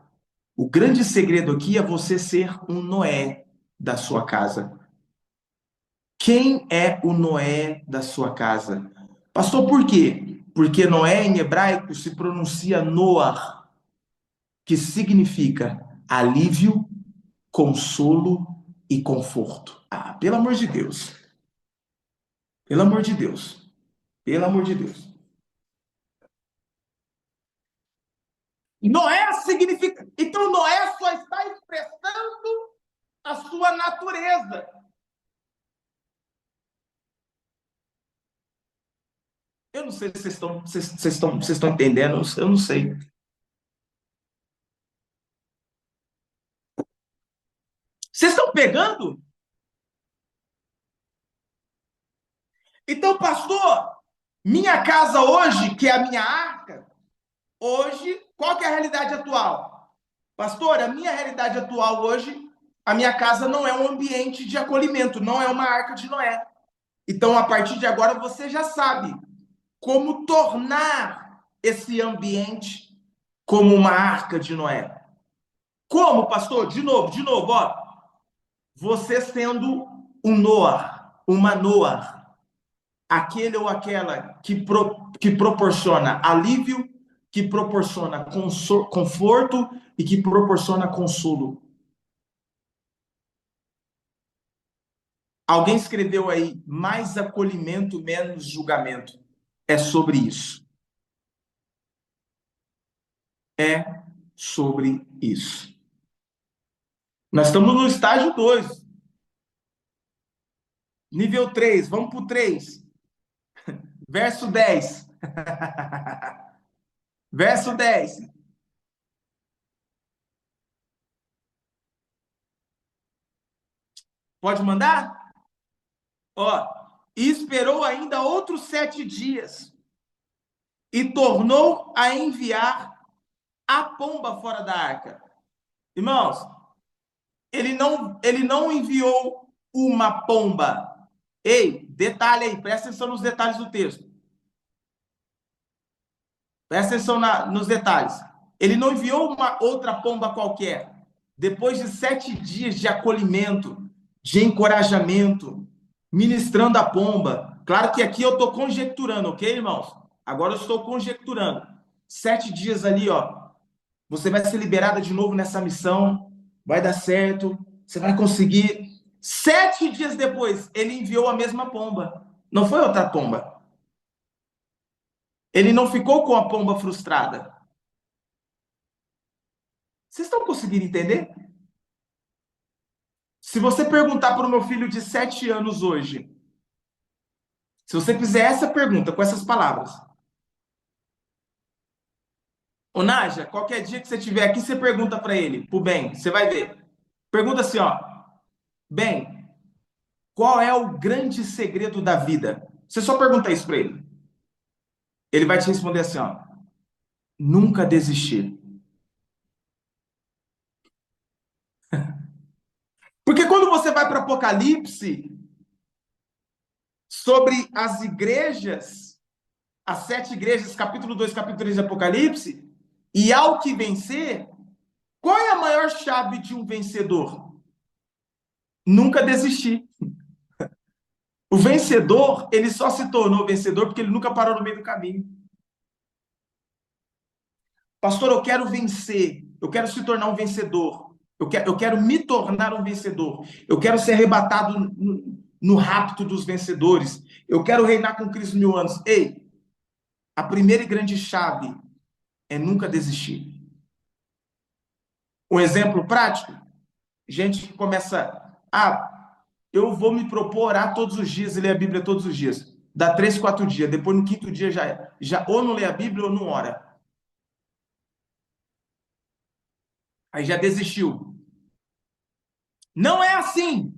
O grande segredo aqui é você ser um Noé da sua casa. Quem é o Noé da sua casa? Pastor, por quê? Porque Noé em hebraico se pronuncia Noah. que significa alívio, consolo e conforto. Ah, pelo amor de Deus. Pelo amor de Deus. Pelo amor de Deus. Noé significa. Então, Noé só está expressando a sua natureza. Eu não sei se vocês estão entendendo, eu não sei. Vocês estão pegando? Então, pastor, minha casa hoje, que é a minha arca, hoje, qual que é a realidade atual? Pastor, a minha realidade atual hoje, a minha casa não é um ambiente de acolhimento, não é uma arca de Noé. Então, a partir de agora, você já sabe como tornar esse ambiente como uma arca de Noé. Como, pastor? De novo, ó. Você sendo um Noah, uma Noah, aquele ou aquela que proporciona alívio, que proporciona conforto e que proporciona consolo. Alguém escreveu aí, mais acolhimento, menos julgamento. É sobre isso. É sobre isso. Nós estamos no estágio 2, nível 3. Vamos para o 3. Verso 10. Verso 10. Pode mandar? Ó, e esperou ainda outros 7 dias e tornou a enviar a pomba fora da arca. Irmãos, ele não enviou uma pomba. Ei, detalhe aí, presta atenção nos detalhes do texto. Presta atenção nos detalhes. Ele não enviou uma outra pomba qualquer. Depois de 7 dias de acolhimento, de encorajamento, ministrando a pomba. Claro que aqui eu estou conjecturando, ok, irmãos? Agora eu estou conjecturando. 7 dias ali, ó. Você vai ser liberada de novo nessa missão. Vai dar certo. Você vai conseguir. 7 dias depois, ele enviou a mesma pomba. Não foi outra pomba. Ele não ficou com a pomba frustrada. Vocês estão conseguindo entender? Se você perguntar para o meu filho de 7 anos hoje, se você fizer essa pergunta com essas palavras, ô Naja, qualquer dia que você estiver aqui, você pergunta para ele, pro bem, você vai ver. Pergunta assim, ó, bem, qual é o grande segredo da vida? Você só pergunta isso para ele. Ele vai te responder assim, ó, nunca desistir. Porque quando você vai para Apocalipse, sobre as igrejas, as 7 igrejas, capítulo 2, capítulo 3 de Apocalipse, e ao que vencer, qual é a maior chave de um vencedor? Nunca desistir. O vencedor, ele só se tornou vencedor porque ele nunca parou no meio do caminho. Pastor, eu quero vencer, eu quero se tornar um vencedor, eu quero me tornar um vencedor, eu quero ser arrebatado no rapto dos vencedores, eu quero reinar com Cristo 1000 anos. Ei, a primeira e grande chave é nunca desistir. Um exemplo prático, gente que começa, eu vou me propor orar todos os dias e ler a Bíblia todos os dias. Dá 3, 4 dias, depois no quinto dia já ou não lê a Bíblia ou não ora. Aí já desistiu. Não é assim.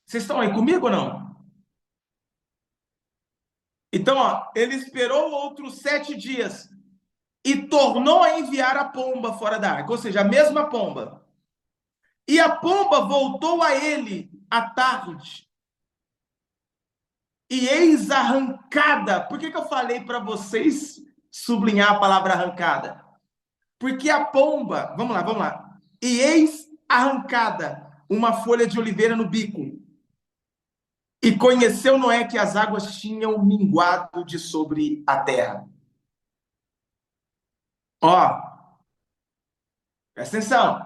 Vocês estão aí comigo ou não? Então, ó, ele esperou outros 7 dias e tornou a enviar a pomba fora da arca, ou seja, a mesma pomba. E a pomba voltou a ele à tarde. E eis arrancada. Por que eu falei para vocês sublinhar a palavra arrancada? Porque a pomba, vamos lá. E eis arrancada uma folha de oliveira no bico. E conheceu Noé que as águas tinham minguado de sobre a terra. Ó, presta atenção.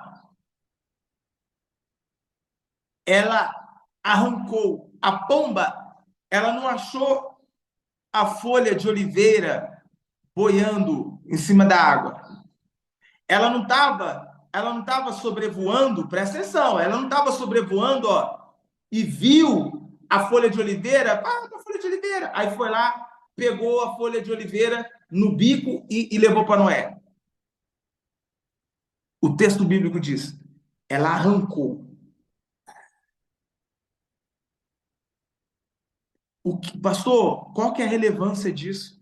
Ela arrancou a pomba, ela não achou a folha de oliveira boiando em cima da água. Ela não estava sobrevoando, presta atenção, ela não estava sobrevoando, ó, e viu a folha de oliveira, uma folha de oliveira. Aí foi lá, pegou a folha de oliveira no bico e levou para Noé. O texto bíblico diz: ela arrancou. Pastor, qual que é a relevância disso?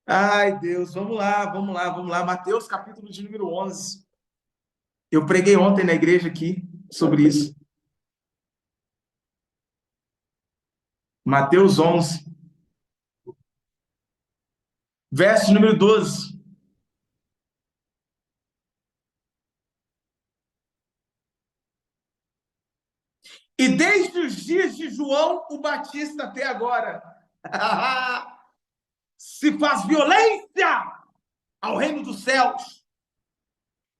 Ai, Deus, vamos lá, vamos lá, vamos lá. Mateus, capítulo de número 11. Eu preguei ontem na igreja aqui sobre isso. Mateus 11, verso número 12. E desde os dias de João o Batista até agora, se faz violência ao reino dos céus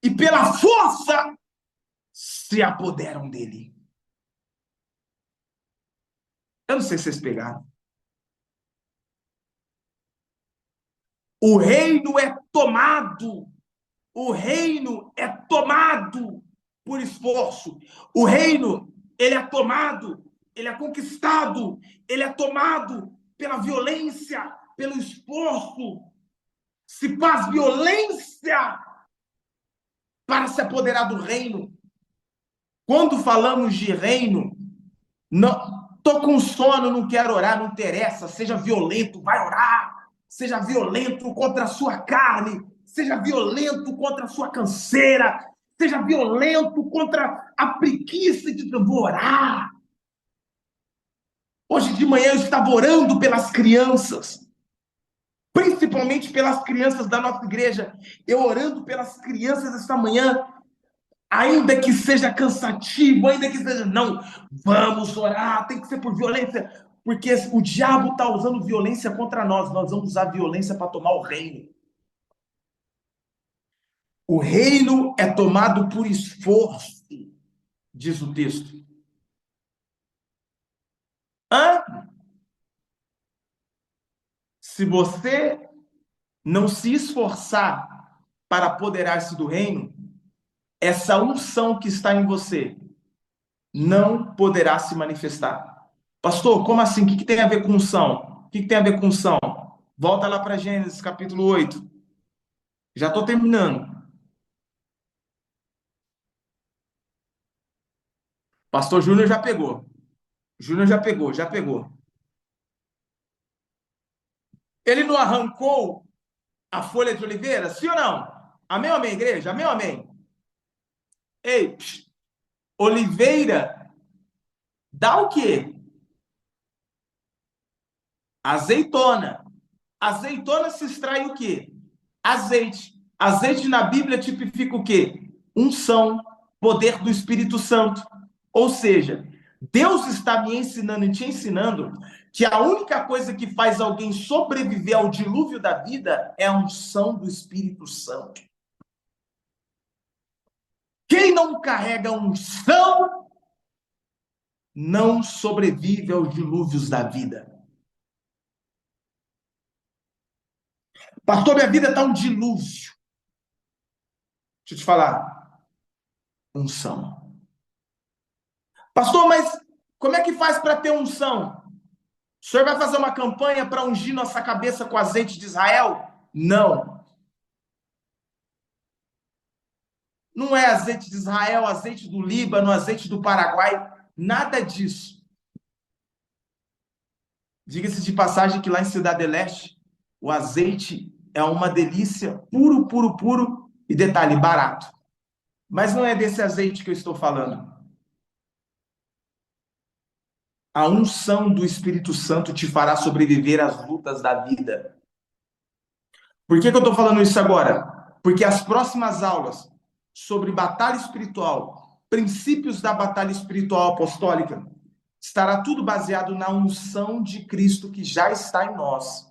e pela força se apoderam dele. Eu não sei se vocês pegaram. O reino é tomado. O reino é tomado por esforço. O reino, ele é tomado, ele é conquistado, ele é tomado pela violência, pelo esforço. Se faz violência para se apoderar do reino. Quando falamos de reino, não, tô com sono, não quero orar, não interessa, seja violento, vai orar. Seja violento contra a sua carne, seja violento contra a sua canseira, seja violento contra a preguiça de orar. Hoje de manhã eu estava orando pelas crianças, principalmente pelas crianças da nossa igreja. Eu orando pelas crianças esta manhã, ainda que seja cansativo, ainda que seja, não, vamos orar, tem que ser por violência, porque o diabo está usando violência contra nós vamos usar violência para tomar o reino. O reino é tomado por esforço, diz o texto. Se você não se esforçar para apoderar-se do reino, essa unção que está em você não poderá se manifestar. Pastor, como assim? O que tem a ver com unção? O que tem a ver com unção? Volta lá para Gênesis, capítulo 8. Já estou terminando. Pastor Júnior já pegou. Júnior já pegou, já pegou. Ele não arrancou a folha de oliveira? Sim ou não? Amém ou amém, igreja? Amém ou amém? Ei, oliveira dá o quê? Azeitona. Azeitona se extrai o quê? Azeite. Azeite na Bíblia tipifica o quê? Unção, poder do Espírito Santo. Ou seja, Deus está me ensinando e te ensinando que a única coisa que faz alguém sobreviver ao dilúvio da vida é a unção do Espírito Santo. Quem não carrega unção não sobrevive aos dilúvios da vida. Pastor, minha vida está um dilúvio. Deixa eu te falar. Unção. Pastor, mas como é que faz para ter unção? O senhor vai fazer uma campanha para ungir nossa cabeça com azeite de Israel? Não. Não é azeite de Israel, azeite do Líbano, azeite do Paraguai. Nada disso. Diga-se de passagem que lá em Cidade del Este, o azeite é uma delícia, puro, puro, puro, e detalhe, barato. Mas não é desse azeite que eu estou falando. A unção do Espírito Santo te fará sobreviver às lutas da vida. Por que eu estou falando isso agora? Porque as próximas aulas sobre batalha espiritual, princípios da batalha espiritual apostólica, estará tudo baseado na unção de Cristo que já está em nós.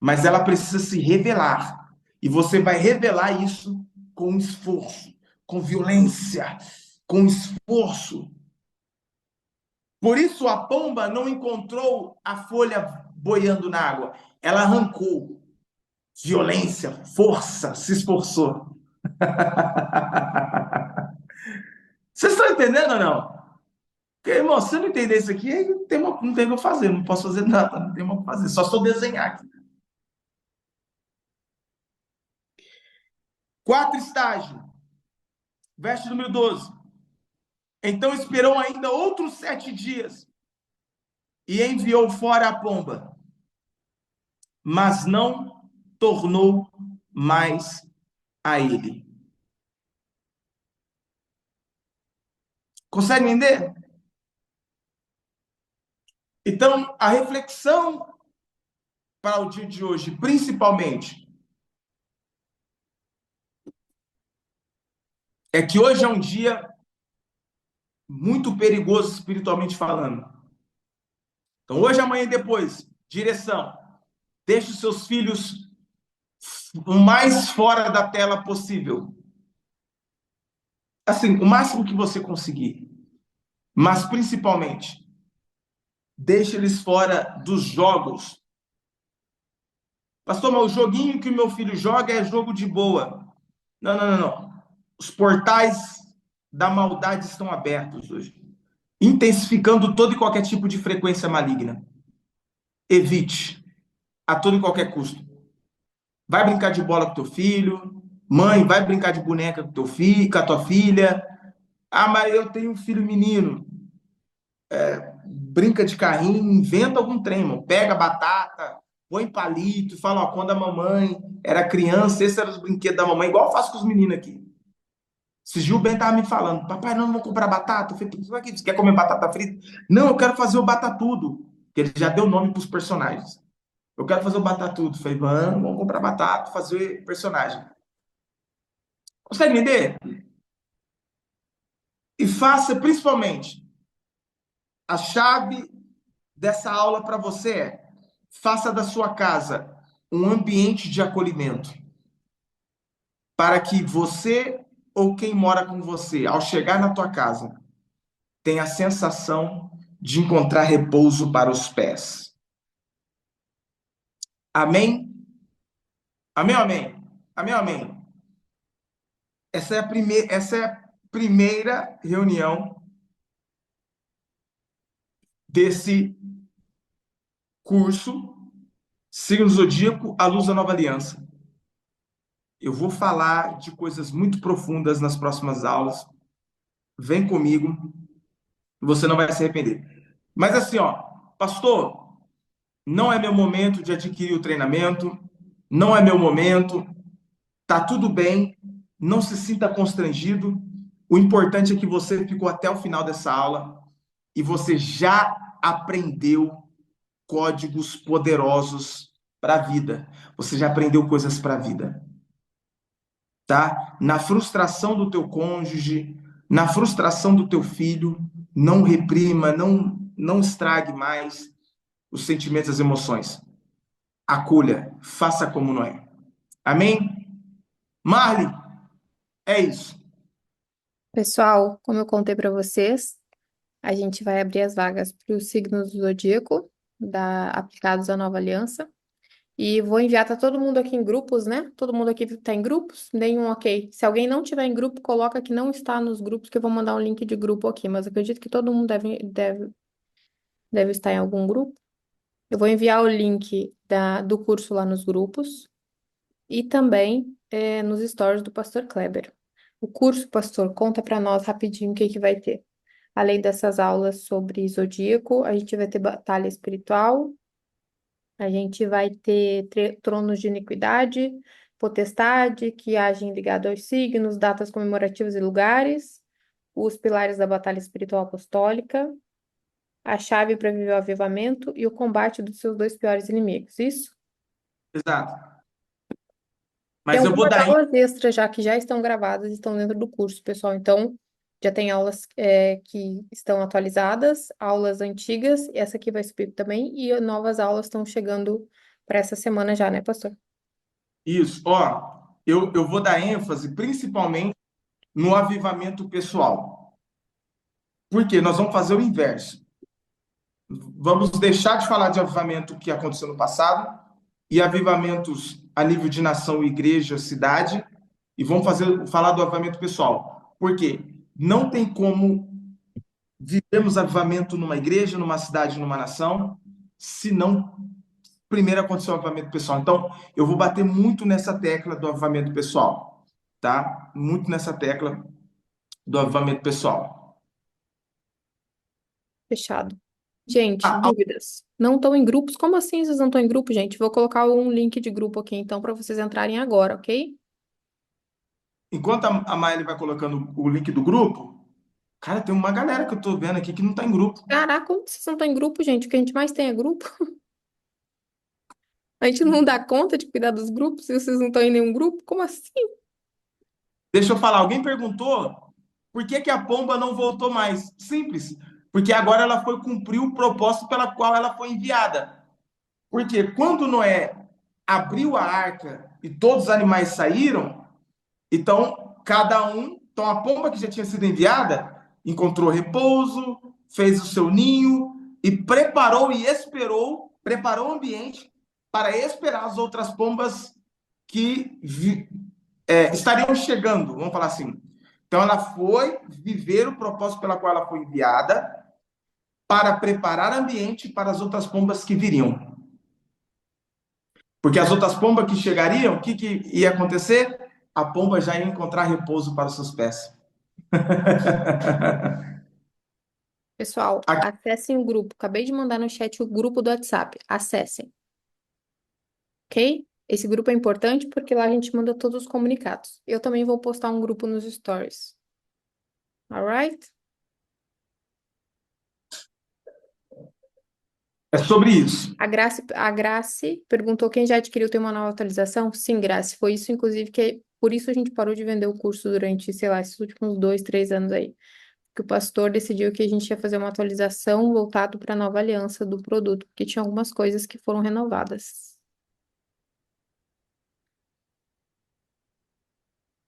mas ela precisa se revelar. E você vai revelar isso com esforço, com violência, com esforço. Por isso a pomba não encontrou a folha boiando na água. Ela arrancou. Violência, força, se esforçou. Vocês estão entendendo ou não? Porque, irmão, se você não entender isso aqui, aí não tem o que eu fazer, não posso fazer nada, não tem o que fazer, só estou desenhar aqui. Quatro estágios. Verso número 12. Então esperou ainda outros 7 dias e enviou fora a pomba, mas não tornou mais a ele. Consegue entender? Então, a reflexão para o dia de hoje, principalmente, é que hoje é um dia muito perigoso espiritualmente falando. Então, hoje, amanhã e depois, direção. Deixe os seus filhos o mais fora da tela possível. Assim, o máximo que você conseguir. Mas, principalmente, deixe eles fora dos jogos. Pastor, mas o joguinho que o meu filho joga é jogo de boa. Não, não, não, não. Os portais da maldade estão abertos hoje, intensificando todo e qualquer tipo de frequência maligna. Evite, a todo e qualquer custo. Vai brincar de bola com teu filho, mãe, vai brincar de boneca com teu filho, com a tua filha. Ah, mas eu tenho um filho menino. Brinca de carrinho, inventa algum trem, mano. Pega batata, põe palito, fala, ó, quando a mamãe era criança, esses eram os brinquedos da mamãe, igual eu faço com os meninos aqui. Esse Gil Ben tava me falando, papai, não vou comprar batata. Eu falei, você quer comer batata frita? Não, eu quero fazer o batatudo, que ele já deu nome para os personagens. Eu quero fazer o batatudo. Eu falei, vamos comprar batata, fazer personagem. Consegue entender? E faça, principalmente, a chave dessa aula para você é: faça da sua casa um ambiente de acolhimento, para que você ou quem mora com você, ao chegar na tua casa, tenha a sensação de encontrar repouso para os pés. Amém? Amém, amém. Amém, amém. Essa é a primeira reunião desse curso Signo Zodíaco à Luz da Nova Aliança. Eu vou falar de coisas muito profundas nas próximas aulas. Vem comigo, você não vai se arrepender. Mas assim, ó, pastor, não é meu momento de adquirir o treinamento, não é meu momento, tá tudo bem, não se sinta constrangido. O importante é que você ficou até o final dessa aula e você já aprendeu códigos poderosos para a vida. Você já aprendeu coisas para a vida, tá? Na frustração do teu cônjuge, na frustração do teu filho, não reprima, não estrague mais os sentimentos, as emoções. Acolha, faça como Noé. Amém? Marley, é isso. Pessoal, como eu contei para vocês, a gente vai abrir as vagas para os signos do zodíaco aplicados à nova aliança. E vou enviar, tá todo mundo aqui em grupos, né? Todo mundo aqui tá em grupos? Nenhum, ok. Se alguém não tiver em grupo, coloca que não está nos grupos, que eu vou mandar um link de grupo aqui. Mas eu acredito que todo mundo deve estar em algum grupo. Eu vou enviar o link do curso lá nos grupos e também nos stories do Pastor Kleber. O curso, pastor, conta para nós rapidinho o que que vai ter. Além dessas aulas sobre zodíaco, a gente vai ter batalha espiritual, a gente vai ter tronos de iniquidade, potestade, que agem ligado aos signos, datas comemorativas e lugares, os pilares da batalha espiritual apostólica, a chave para viver o avivamento e o combate dos seus dois piores inimigos. Isso? Exato. Tem Mas eu vou algumas dar. aulas extras já que já estão gravadas e estão dentro do curso, pessoal. Então, já tem aulas que estão atualizadas, aulas antigas, essa aqui vai subir também, e novas aulas estão chegando para essa semana já, né, pastor? Isso, ó, eu vou dar ênfase principalmente no avivamento pessoal. Por quê? Nós vamos fazer o inverso. Vamos deixar de falar de avivamento que aconteceu no passado e avivamentos a nível de nação, igreja, cidade, e vamos falar do avivamento pessoal. Por quê? Não tem como vivermos avivamento numa igreja, numa cidade, numa nação, se não primeiro acontecer o avivamento pessoal. Então, eu vou bater muito nessa tecla do avivamento pessoal, tá? Muito nessa tecla do avivamento pessoal. Fechado. Gente, Ah, dúvidas. Não estão em grupos? Como assim vocês não estão em grupo, gente? Vou colocar um link de grupo aqui, então, para vocês entrarem agora, ok? enquanto a Maile vai colocando o link do grupo, cara, tem uma galera que eu tô vendo aqui que não tá em grupo. Caraca, como que vocês não estão em grupo, gente? O que a gente mais tem é grupo. A gente não dá conta de cuidar dos grupos se vocês não estão em nenhum grupo? Como assim? Deixa eu falar, alguém perguntou por que que a pomba não voltou mais? Simples, porque agora ela foi cumprir o propósito pela qual ela foi enviada. Porque quando Noé abriu a arca e todos os animais saíram, então então a pomba que já tinha sido enviada encontrou repouso, fez o seu ninho e preparou e esperou, preparou o ambiente para esperar as outras pombas que estariam chegando, vamos falar assim. Então ela foi viver o propósito pela qual ela foi enviada para preparar ambiente para as outras pombas que viriam. Porque as outras pombas que chegariam, o que ia acontecer? A pomba já ia encontrar repouso para os seus pés. Pessoal, Aqui, acessem o grupo. Acabei de mandar no chat o grupo do WhatsApp. Acessem, ok? Esse grupo é importante porque lá a gente manda todos os comunicados. Eu também vou postar um grupo nos stories. Alright? é sobre isso. A Grace perguntou quem já adquiriu tem uma nova atualização? Sim, Grace, foi isso, inclusive, que por isso a gente parou de vender o curso durante, sei lá, esses últimos 2, 3 anos aí. Que o pastor decidiu que a gente ia fazer uma atualização voltado para a nova aliança do produto, porque tinha algumas coisas que foram renovadas.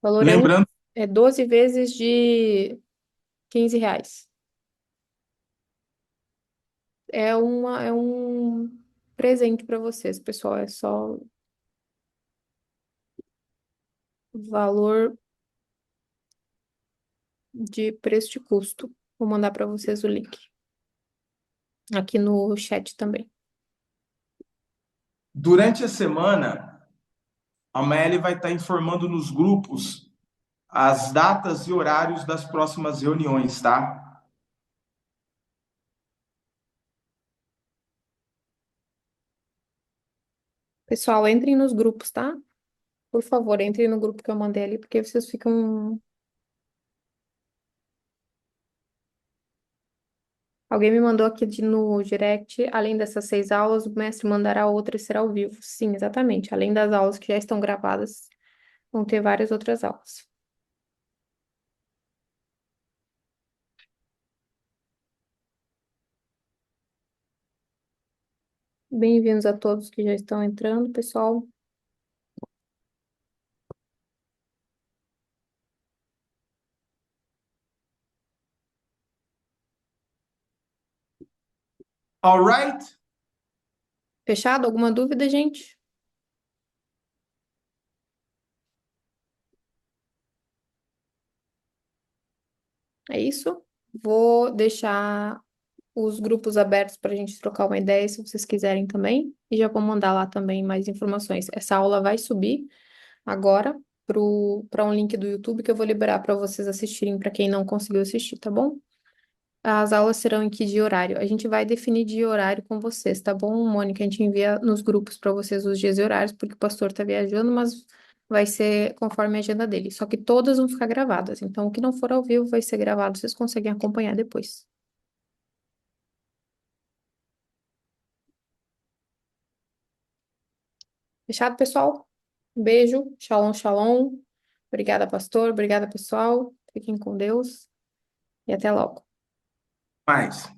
O valor Lembrando, é 12 vezes de R$ 15. É um presente para vocês, pessoal. É só valor de preço de custo. Vou mandar para vocês o link aqui no chat também. durante a semana, a Maeli vai estar informando nos grupos as datas e horários das próximas reuniões, tá? Pessoal, entrem nos grupos, tá? Por favor, entrem no grupo que eu mandei ali, porque vocês ficam. Alguém me mandou aqui no direct, além dessas 6 aulas, o mestre mandará outra e será ao vivo. Sim, exatamente. Além das aulas que já estão gravadas, vão ter várias outras aulas. Bem-vindos a todos que já estão entrando, pessoal. Alright? Fechado? Alguma dúvida, gente? É isso? Vou deixar os grupos abertos para a gente trocar uma ideia, se vocês quiserem também. E já vou mandar lá também mais informações. Essa aula vai subir agora para um link do YouTube que eu vou liberar para vocês assistirem, para quem não conseguiu assistir, tá bom? As aulas serão em que dia e horário? A gente vai definir dia e horário com vocês, tá bom, Mônica? A gente envia nos grupos para vocês os dias e horários, porque o pastor está viajando, mas vai ser conforme a agenda dele. Só que todas vão ficar gravadas. Então, o que não for ao vivo vai ser gravado, vocês conseguem acompanhar depois. Fechado, pessoal? Um beijo. Shalom, shalom. Obrigada, pastor. Obrigada, pessoal. Fiquem com Deus e até logo. Mais.